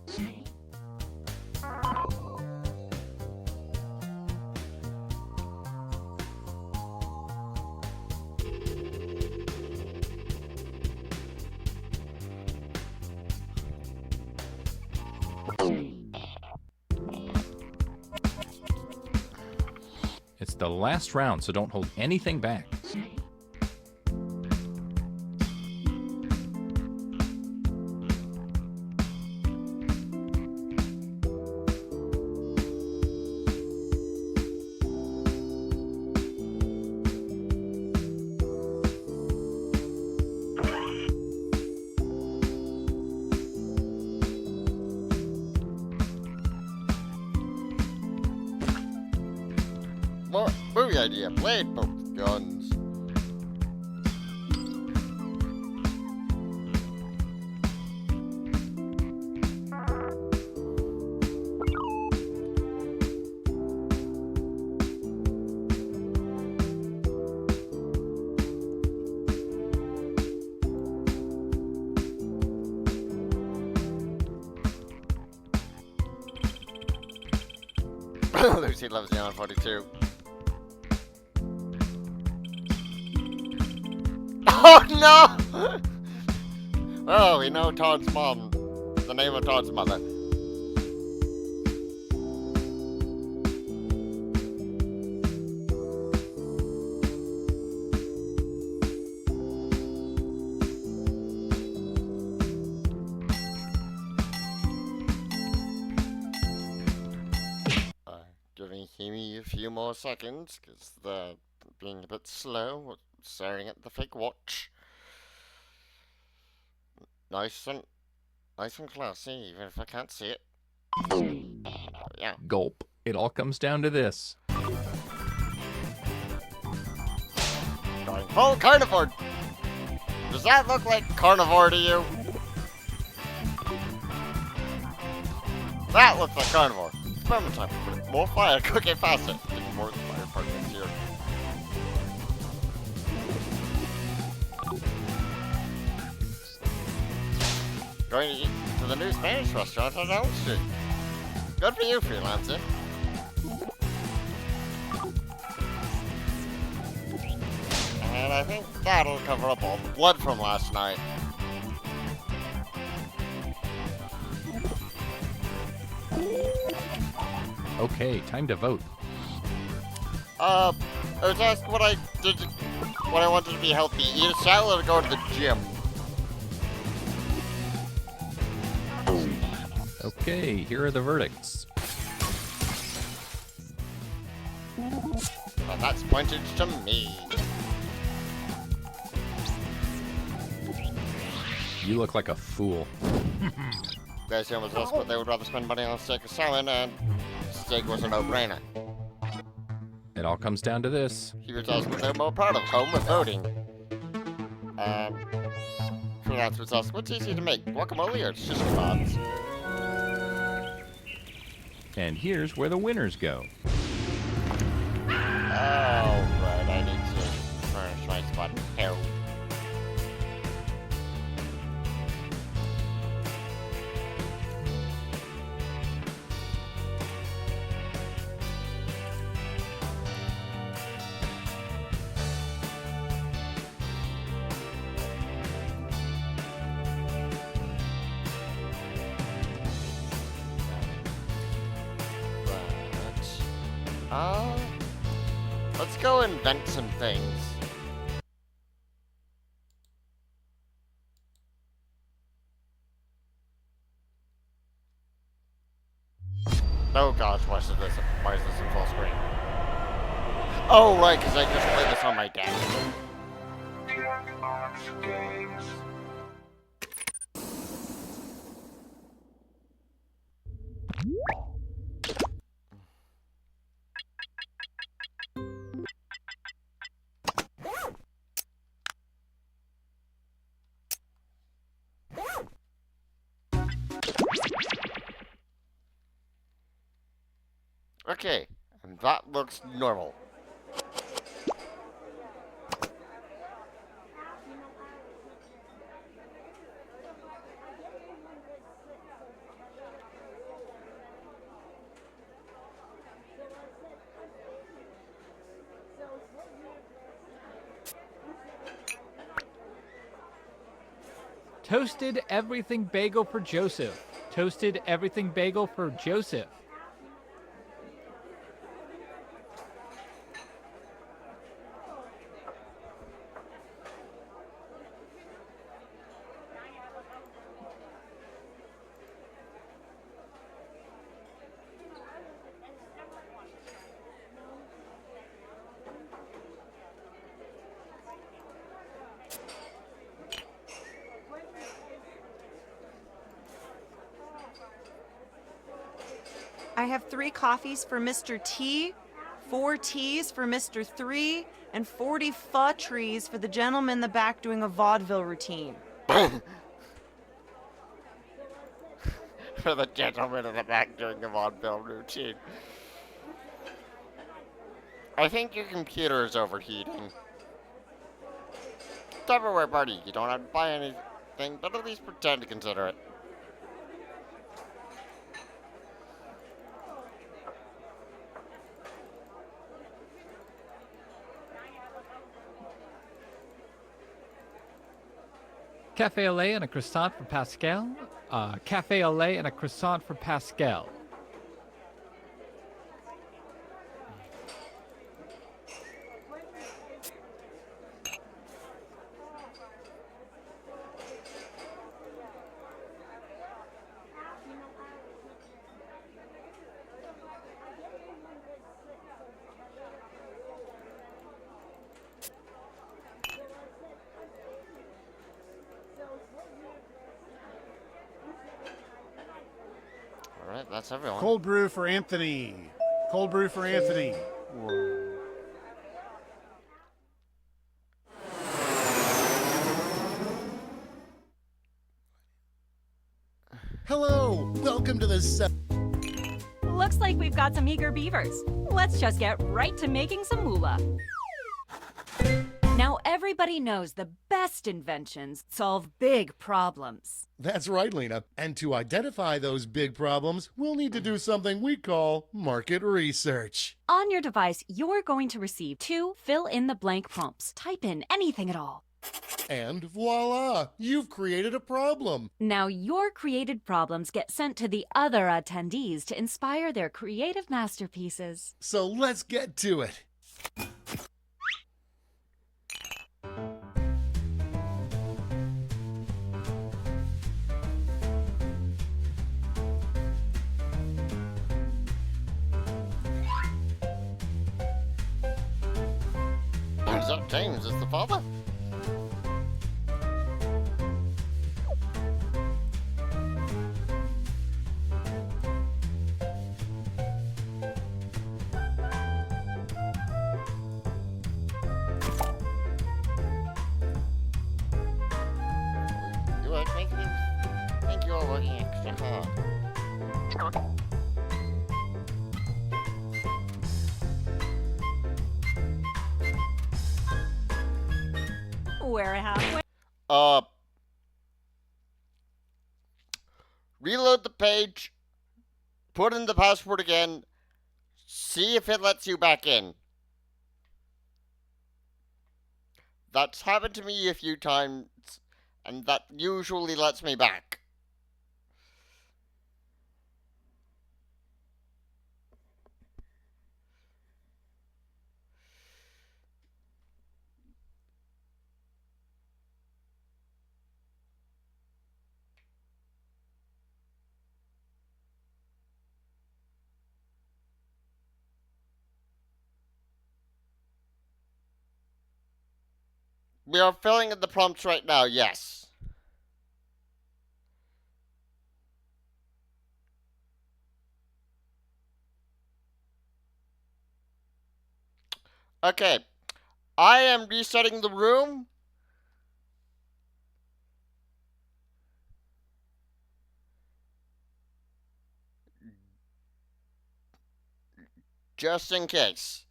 It's the last round, so don't hold anything back. Movie idea. Blade both guns. Lucy loves Neon 42. Oh no! Oh, we know Todd's mom. The name of Todd's mother. Giving Himi a few more seconds, because they're being a bit slow, staring at the fake watch. Nice and classy, even if I can't see it. Yeah. Gulp. It all comes down to this. Going full carnivore. Does that look like carnivore to you? That looks like carnivore. Experiment time. More fire, cook it faster. Get more fire partners here. Going to eat to the new Spanish restaurant on Elm Street. Good for you, freelancer. And I think that'll cover up all the blood from last night. Okay, time to vote. I was asked what I wanted to be healthy. Eat a salad or go to the gym. Okay, here are the verdicts. And that's pointed to me. You look like a fool. Guys here was asked what they would rather spend money on, steak or salmon, and steak was a no-brainer. It all comes down to this. He was asked what they were more proud of, home or voting. Freelance was asked what's easy to make, guacamole or shish kebabs? And here's where the winners go. Oh, right, I need to furnish my spot. Hell. Let's go invent some things. Oh gosh, why is this in full screen? Oh right, because I just played this on my desk. Okay, and that looks normal. Toasted everything bagel for Joseph. Toasted everything bagel for Joseph. I have 3 coffees for Mr. T, 4 teas for Mr. 3, and 40 pho trees for the gentleman in the back doing a vaudeville routine. For the gentleman in the back doing a vaudeville routine. I think your computer is overheating. Tupperware party. You don't have to buy anything, but at least pretend to consider it. Cafe au lait and a croissant for Pascal. Cafe au lait and a croissant for Pascal. Alright, that's everyone. Cold brew for Anthony. Cold brew for Anthony. Hello, welcome to the Looks like we've got some eager beavers. Let's just get right to making some moolah. Now everybody knows the best inventions solve big problems. That's right, Lena. And to identify those big problems, we'll need to do something we call market research. On your device, you're going to receive 2 fill-in-the-blank prompts. Type in anything at all. And voila, you've created a problem. Now your created problems get sent to the other attendees to inspire their creative masterpieces. So let's get to it. Is that James? Is the father? You are making me think you are working extra hard. We're halfway. Reload the page, put in the password again, see if it lets you back in. That's happened to me a few times, and that usually lets me back. We are filling in the prompts right now, yes. Okay. I am resetting the room. Just in case.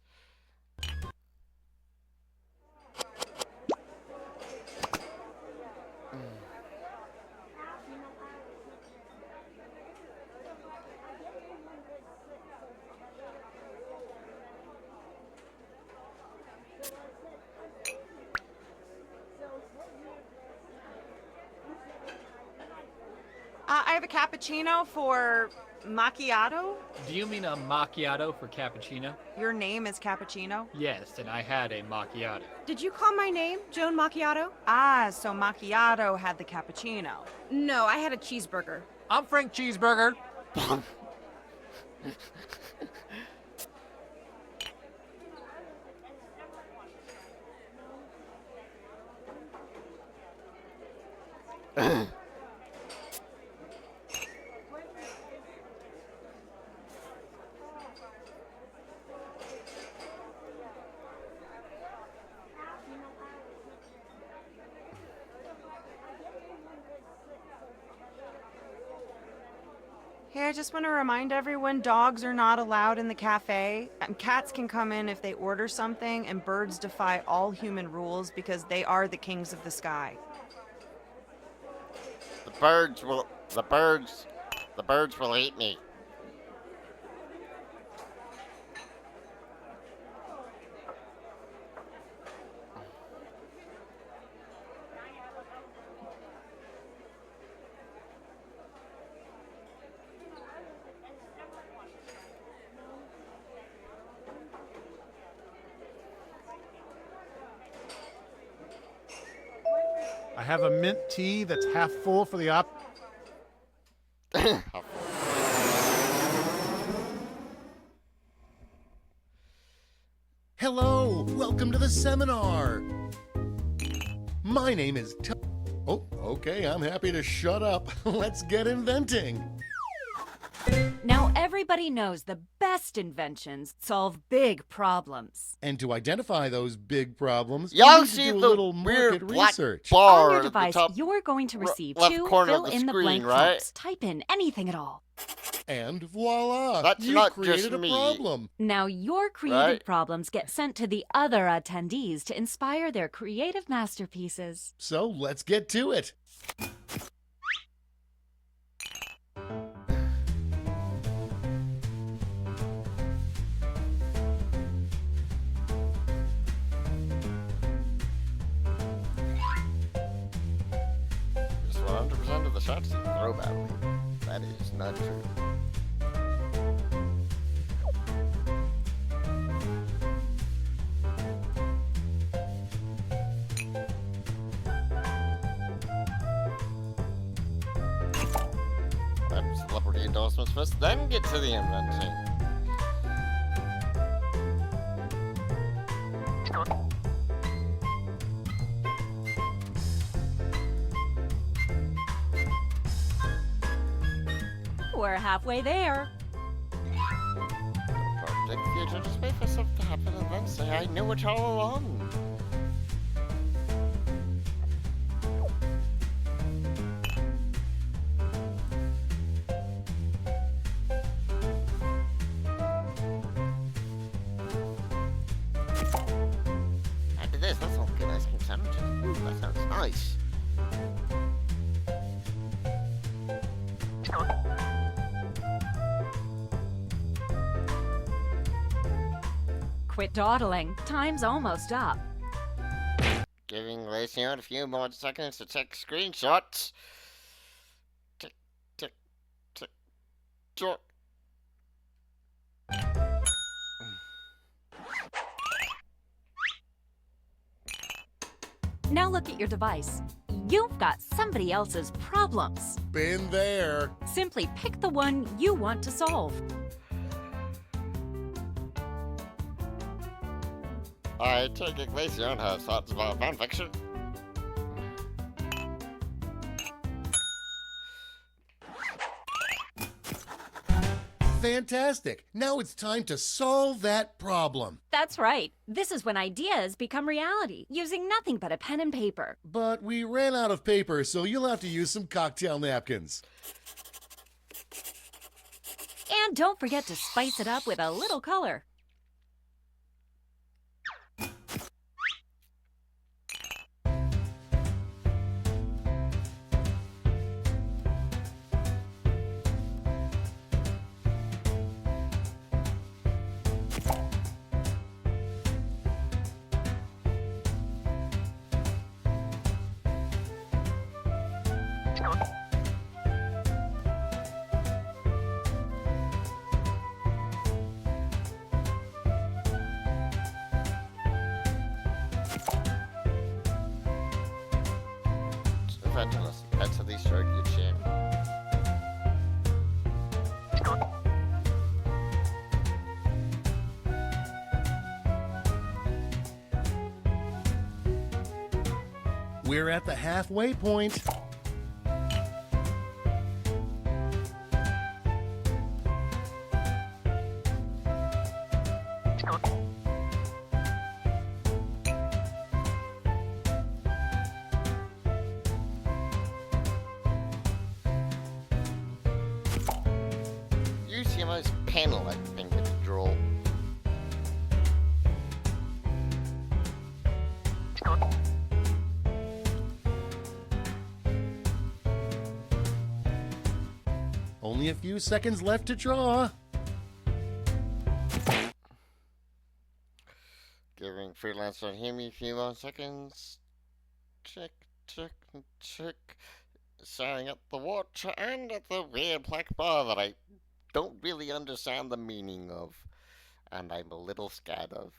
I have a cappuccino for macchiato. Do you mean a macchiato for cappuccino? Your name is Cappuccino? Yes, and I had a macchiato. Did you call my name Joan Macchiato? Ah, so macchiato had the cappuccino. No, I had a cheeseburger. I'm Frank Cheeseburger. Hey, I just want to remind everyone dogs are not allowed in the cafe. Cats can come in if they order something, and birds defy all human rules because they are the kings of the sky. The birds will eat me. I have a mint tea that's half full for the op. Hello, welcome to the seminar. My name is Oh, okay, I'm happy to shut up. Let's get inventing. Now everybody knows the best inventions solve big problems. And to identify those big problems, Y'all we need see to do a the little weird market black research. bar On your at the device, top you're going to receive left two corner of the fill-in-the-blank screen, right? prompts. Type in anything at all. And voila, That's you not created just a me. problem. Now your created Right. problems get sent to the other attendees to inspire their creative masterpieces. So let's get to it. Just 100% of the shots you throw badly. That is not true. Let's celebrity endorsements first, then get to the inventing. We're halfway there. Don't predict the future, just wait for stuff to happen and then say I knew it all along. After this, that sounds good. Ice cream sandwiches. Ooh, that sounds nice. Quit dawdling. Time's almost up. Giving Lacion a few more seconds to take screenshots. Tick, tick, tick, tick. Now look at your device. You've got somebody else's problems. Been there. Simply pick the one you want to solve. I take it Glacion has thoughts about fanfiction. Fantastic. Now it's time to solve that problem. That's right. This is when ideas become reality, using nothing but a pen and paper. But we ran out of paper, so you'll have to use some cocktail napkins. And don't forget to spice it up with a little color. Evangelist, head to the circuit chain. We're at the halfway point. panel, I think, that you draw. Only a few seconds left to draw. Giving freelancer Hemi a few more seconds. Check, check, check. Staring at the watch and at the weird black bar that I don't really understand the meaning of. And I'm a little scared of.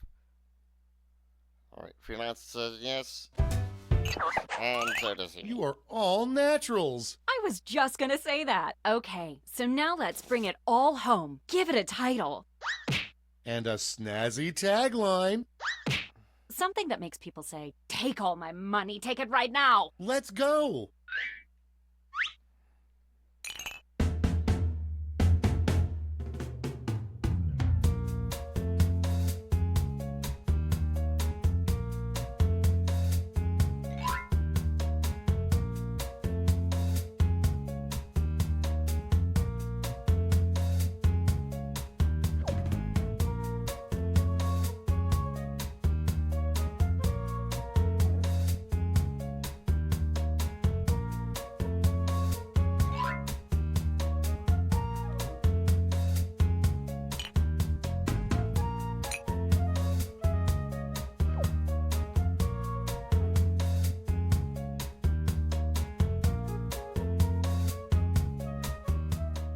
Alright, freelancer says yes. And so does he. You are all naturals. I was just gonna say that. Okay, so now let's bring it all home. Give it a title. And a snazzy tagline. Something that makes people say, take all my money, take it right now. Let's go.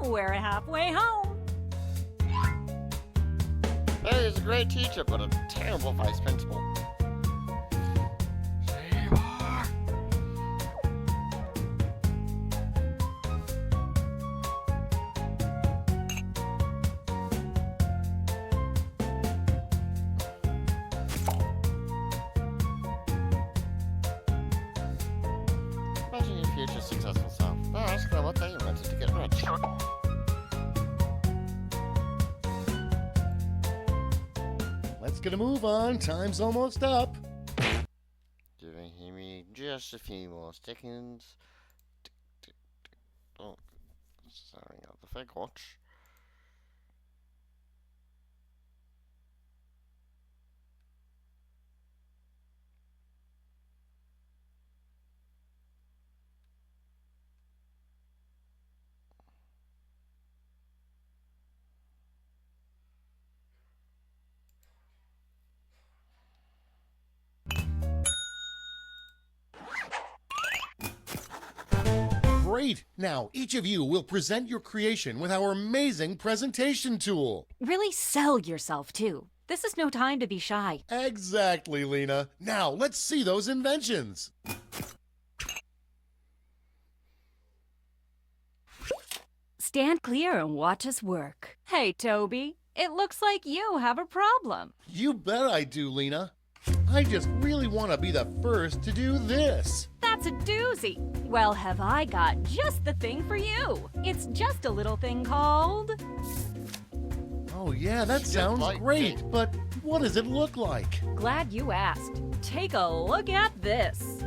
We're halfway home. Barry is a great teacher, but a terrible vice principal. Imagine your future successful self. Now ask them what they invented to get rich. Let's get a move on. Time's almost up. Giving him just a few more seconds. Tick, tick, tick. Oh, staring at the fake watch. Great! Now, each of you will present your creation with our amazing presentation tool. Really sell yourself, too. This is no time to be shy. Exactly, Lena. Now, let's see those inventions. Stand clear and watch us work. Hey, Toby, it looks like you have a problem. You bet I do, Lena. I just really want to be the first to do this. That's a doozy. Well, have I got just the thing for you. It's just a little thing called... Oh yeah, that sounds great, but what does it look like? Glad you asked. Take a look at this.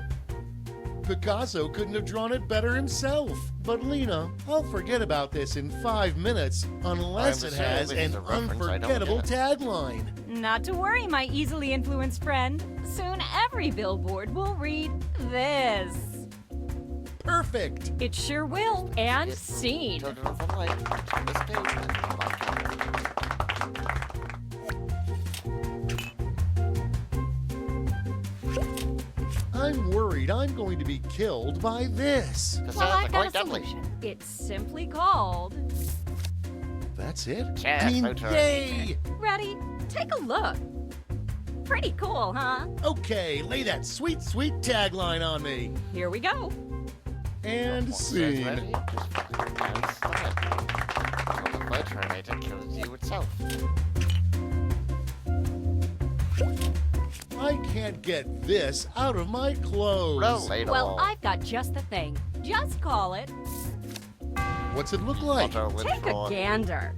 Picasso couldn't have drawn it better himself. But Lena, I'll forget about this in 5 minutes unless it has an unforgettable tagline. Not to worry, my easily influenced friend. Soon every billboard will read this. Perfect! It sure will. And scene. I'm worried I'm going to be killed by this. Well, I've got a solution. It's simply called... That's it? Yeah, yay! Ready? Take a look. Pretty cool, huh? Okay, lay that sweet, sweet tagline on me. Here we go. And scene. The Terminator kills you itself. I can't get this out of my clothes. Well, I've got just the thing. Just call it... What's it look like? Take a gander.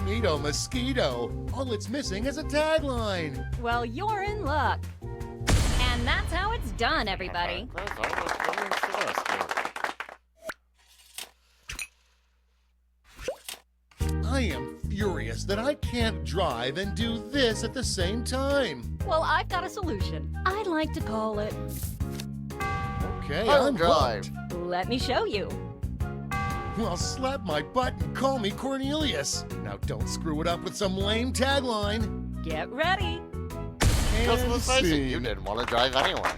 Neato mosquito. All it's missing is a tagline. Well, you're in luck. And that's how it's done, everybody. I am furious that I can't drive and do this at the same time. Well, I've got a solution. I'd like to call it... Okay, I'll I'm drive. hooked. Let me show you. Well, slap my butt and call me Cornelius. Now don't screw it up with some lame tagline. Get ready. Just And the face it, you scene. didn't want to drive anyway.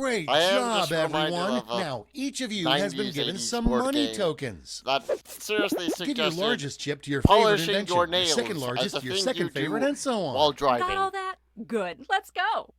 Great I am job, just reminded everyone. of a Now, each of you has been 90s, given 80s some board money game tokens. That seriously Give your suggested largest chip to your favorite polishing invention, your your nails second as largest a to your thing second you do favorite, and so on. while driving. Got all that? Good. Let's go.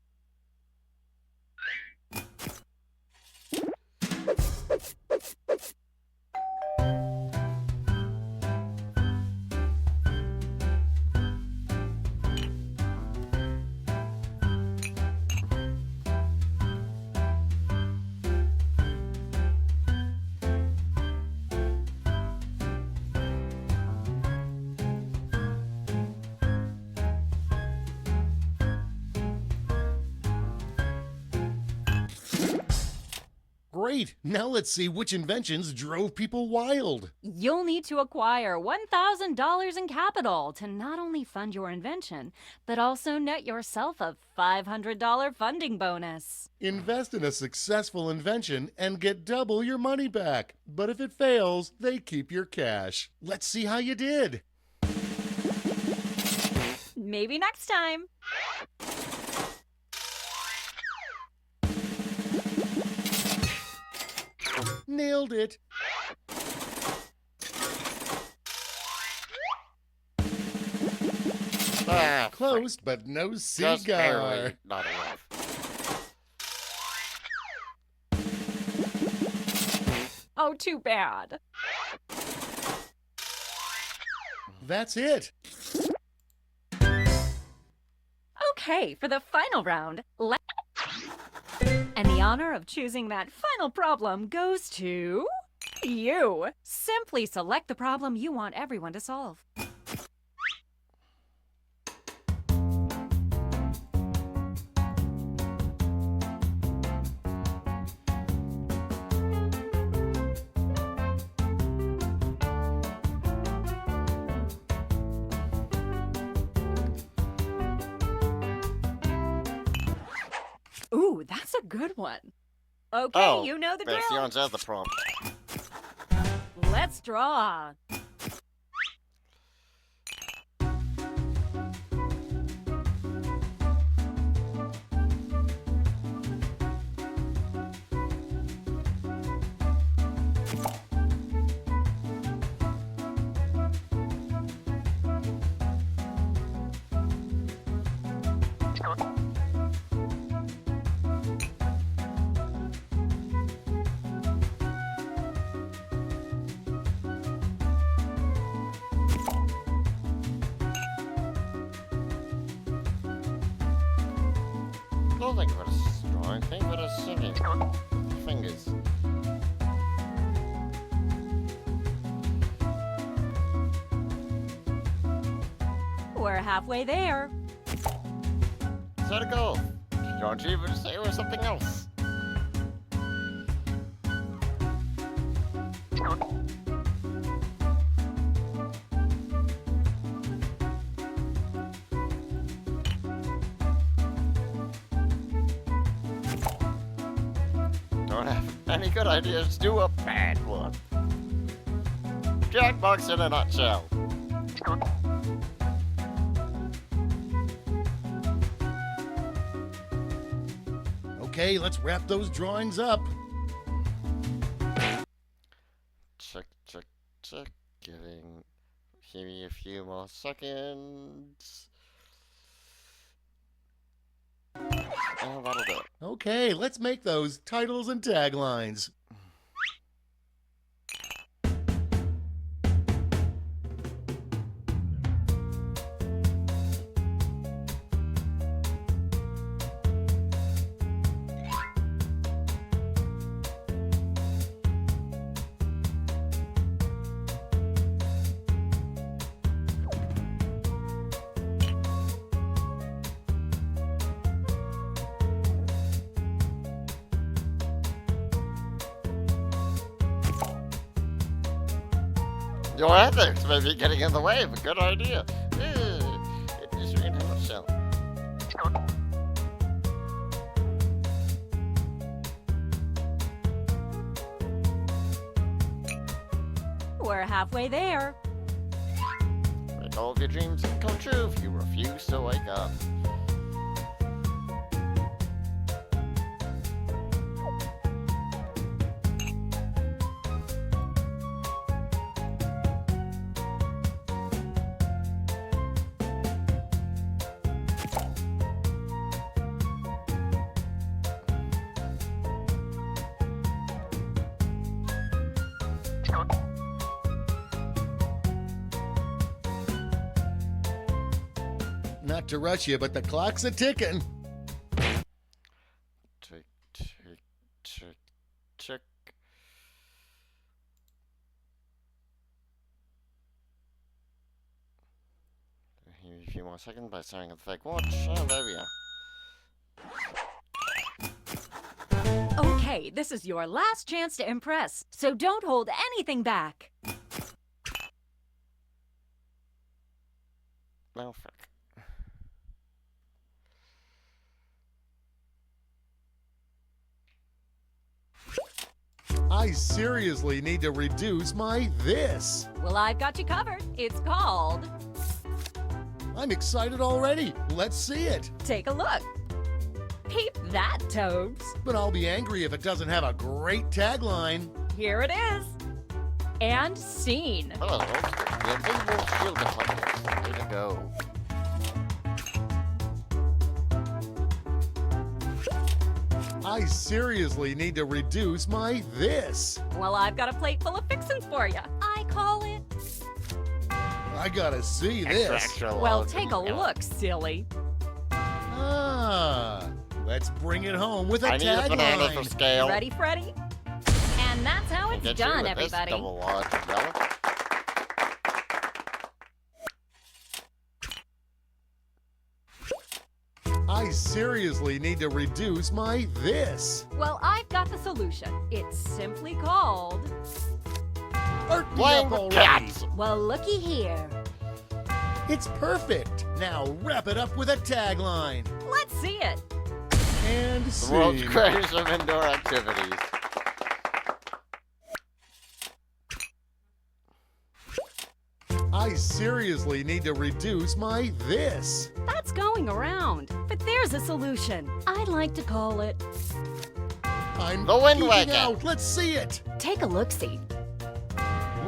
Great. Now let's see which inventions drove people wild. You'll need to acquire $1,000 in capital to not only fund your invention, but also net yourself a $500 funding bonus. Invest in a successful invention and get double your money back. But if it fails, they keep your cash. Let's see how you did. Maybe next time. Nailed it. Ah, Close, but no just cigar. barely not enough. Oh, too bad. That's it. Okay, for the final round, and the honor of choosing that final problem goes to you. Simply select the problem you want everyone to solve. Ooh, that's a good one. Okay, Oh, you know the drill. Bastions has the prompt. Let's draw. Don't think of it as drawing, think of it as singing. Fingers. We're halfway there. Set a goal. Don't you even say it was something else. Don't have any good ideas, do a bad one. Jackbox in a nutshell. Okay, let's wrap those drawings up. Check, check, check. Give me a few more seconds. Oh, that'll do it. Okay, let's make those titles and taglines. Your ethics may be getting in the way of a good idea. It is really much so. We're halfway there. Make all of your dreams come true if you refuse to wake up. Not to rush you, but the clock's a ticking. Tick, tick, tick, tick. Give me a few more seconds by staring at the fake watch. Oh, there we are. Okay, this is your last chance to impress, so don't hold anything back. Oh, frick. I seriously need to reduce my this. Well, I've got you covered. It's called... I'm excited already. Let's see it. Take a look. Peep that, Toads. But I'll be angry if it doesn't have a great tagline. Here it is. And scene. Hello, the invisible shield deflectors. Way to go. I seriously need to reduce my this. Well, I've got a plate full of fixins for you. I call it... I gotta see this. Well, take a look, silly. Ah, let's bring it home with a I need a banana for tagline. scale. Ready, Freddy? And that's how it's Get you done, with this everybody. double wad of relic. I seriously need to reduce my this. Well, I've got the solution. It's simply called... Playing with cats. Well, looky here. It's perfect. Now wrap it up with a tagline. Let's see it. And The world's scene. greatest of indoor activities. I seriously need to reduce my this. That's going around. But there's a solution. I'd like to call it... I'm The Wind geeking Wagon. out. Let's see it. Take a look-see.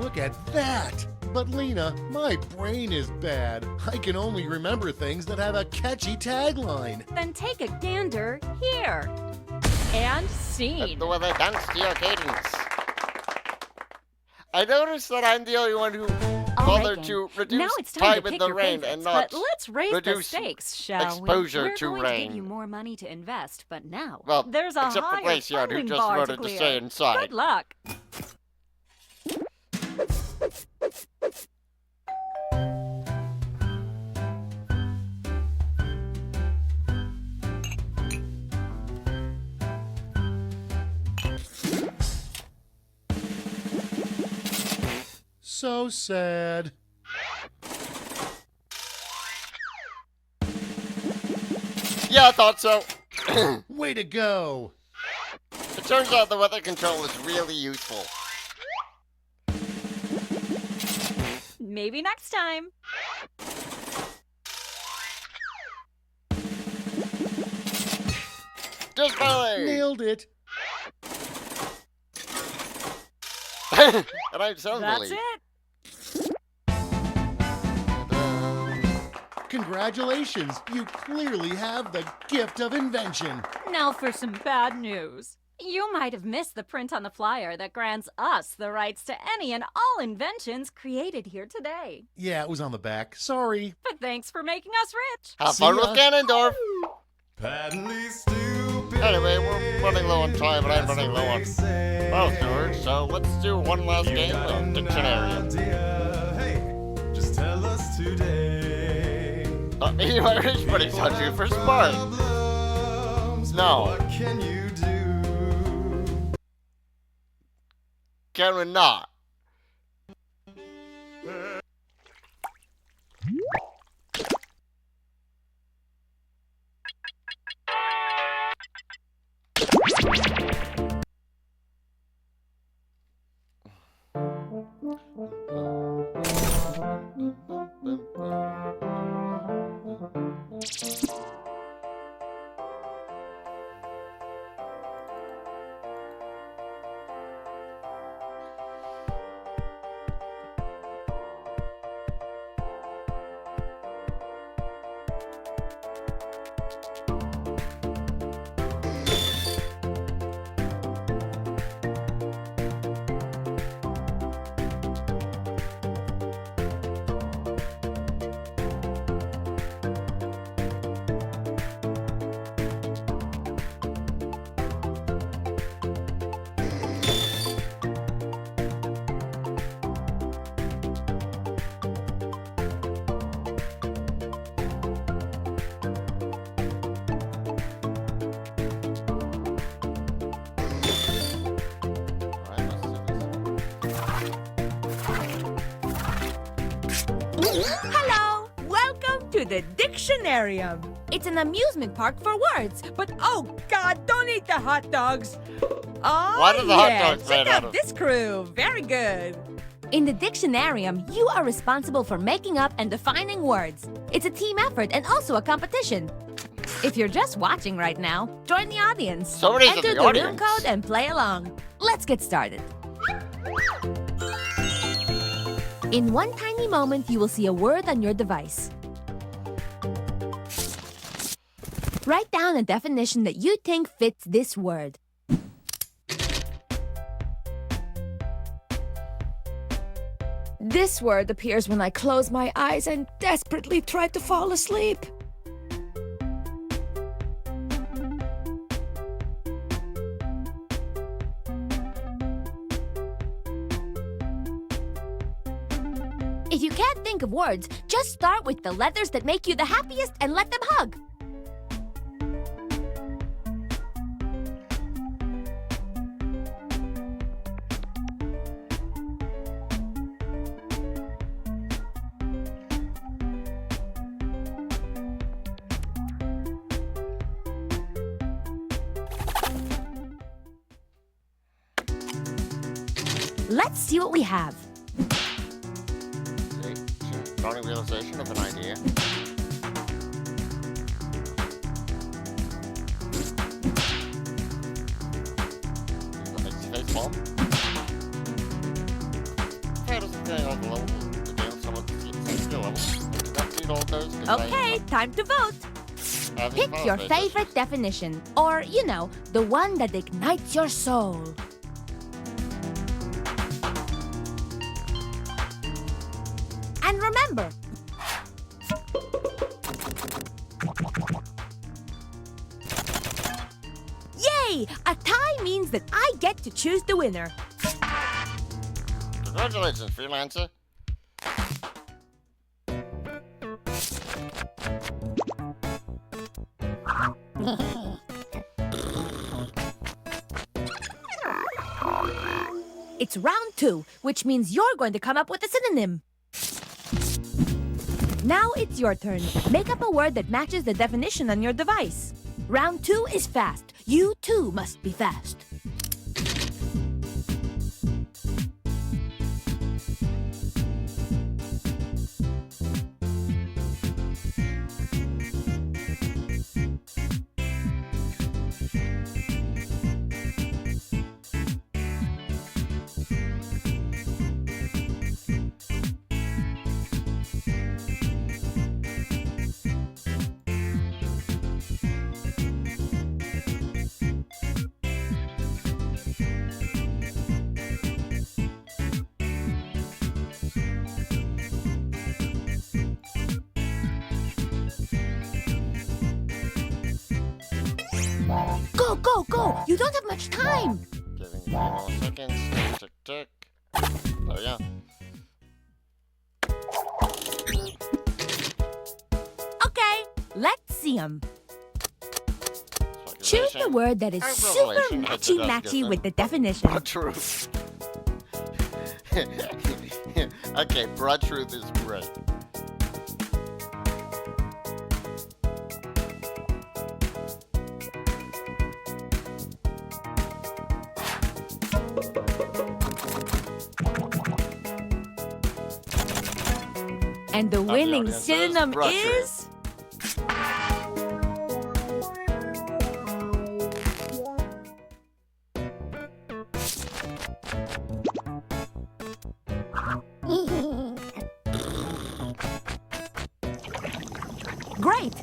Look at that. But Lena, my brain is bad. I can only remember things that have a catchy tagline. Then take a gander here. And scene. The way they dance to your cadence. I noticed that I'm the only one who bothered to reduce Now it's time to time in pick the your rain favorites, and not but let's raise the reduce stakes, shall exposure we? We're to going rain. to give you more money to invest, but now Well, there's a except for higher Glacier, who funding just bar voted to clear. stay inside. Good luck. So sad. Yeah, I thought so. Way to go. It turns out the weather control is really useful. Maybe next time. Just barely. Nailed it. And I'm so That's relieved. it. Congratulations. You clearly have the gift of invention. Now for some bad news. You might have missed the print on the flyer that grants us the rights to any and all inventions created here today. Yeah, it was on the back. Sorry. But thanks for making us rich. Have See fun ya. with Ganondorf. Patently stupid. Anyway, we're running low on time, and I'm running low on both words, so let's do one last game of Dictionarium. Hey, just tell us today. You Irish buddies on you for Spark. No. What can you do? Can we not? Hello! Welcome to the Dictionarium. It's an amusement park for words, but oh God, don't eat the hot dogs. Oh, What are the hot yeah. dogs made Check out out of? this crew. Very good. In the Dictionarium, you are responsible for making up and defining words. It's a team effort and also a competition. If you're just watching right now, join the audience. Somebody's in Enter the room audience. code and play along. Let's get started. In one tiny moment, you will see a word on your device. Write down a definition that you think fits this word. This word appears when I close my eyes and desperately try to fall asleep. If you can't think of words, just start with the letters that make you the happiest and let them hug. Let's see what we have. Strong realization of an idea. Face palm. Okay, doesn't think on the level to do someone to see the skill level. Don't read all those. 'Cause Okay, time to vote. I Pick your favorite definition, or, you know, the one that ignites your soul. And remember, yay! A tie means that I get to choose the winner. Congratulations, freelancer. It's round 2, which means you're going to come up with a synonym. Now it's your turn. Make up a word that matches the definition on your device. Round 2 is fast. You too must be fast. Go, go, go! You don't have much time! Giving you more seconds. Tick, tick. There we go. Okay, let's see them. Choose the word that is super Revelation. matchy-matchy with the definition. Broad truth. Okay, broad truth is great. And the winning audience synonym broad truth. is... Great!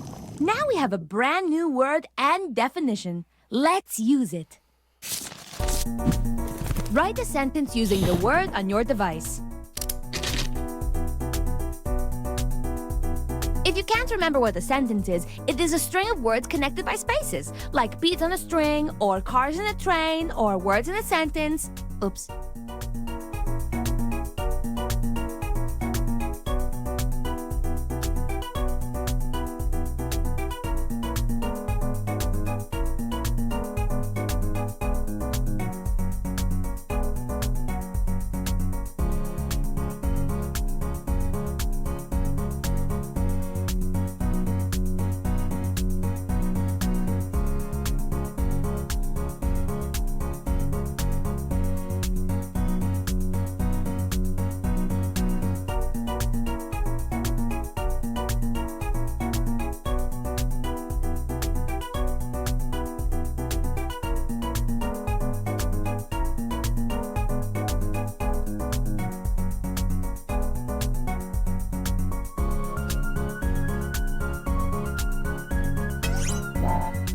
Now we have a brand new word and definition. Let's use it. Write a sentence using the word on your device. If you can't remember what a sentence is, it is a string of words connected by spaces, like beats on a string, or cars in a train, or words in a sentence. Oops.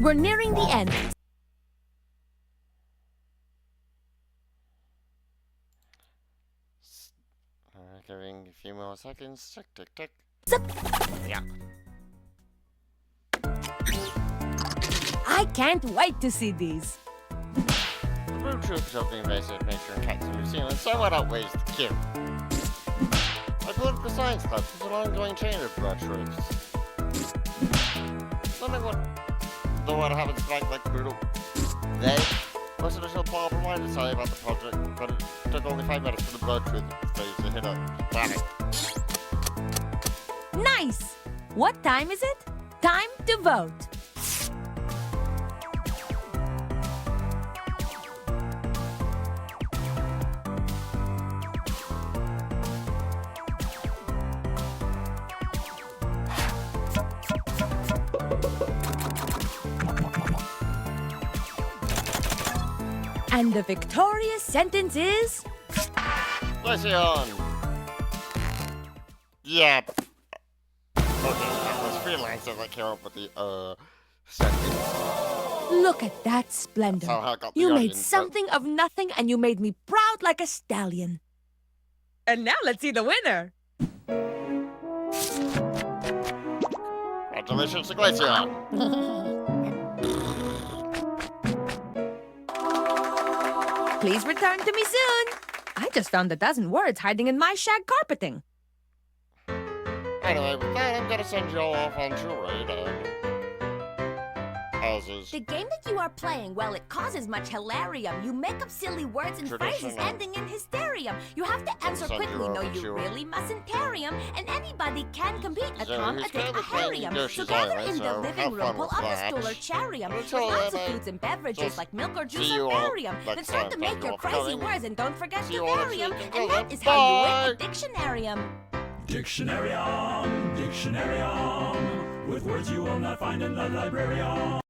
We're nearing the end. Giving a few more seconds. Tick, tick, tick. Yeah. I can't wait to see these. The root troops of the invasive nature in cats in New Zealand somewhat outweighs the kill. My political science club is an ongoing chain of blood troops. Something what happens like brutal. They most of the show Paul reminded us about the project, but it took only 5 minutes for the blood truth phase to hit a planet. Nice! What time is it? Time to vote. And the victorious sentence is... Lesion! Yep. Okay, that was freelancer that came up with the, sentence. Look at that splendor. Somehow got the You made audience, something of nothing and you made me proud like a stallion. And now let's see the winner. Congratulations to Glaceon! Please return to me soon. I just found a dozen words hiding in my shag carpeting. Anyway, with that, I'm gonna send you all off on your raid, houses. The game that you are playing, well, it causes much hilarium. You make up silly words and phrases ending in hysterium. You have to answer Send you quickly. off No, on you your- really mustn't parry 'em. And anybody can compete. A So Tom, a he's Dick, a currently playing Harry'em. Yoshi's So gather Island, in the so living have room, fun pull with up a that. stool or charium. With Until lots then, of foods and beverages just like milk or juice see you or all barium. Then next start time. to Thank make you your all for crazy coming. words and don't forget See the you all next varium. week. And Until that then, is how you win bye. a dictionarium. Dictionarium, dictionarium, with words you will not find in the librarium.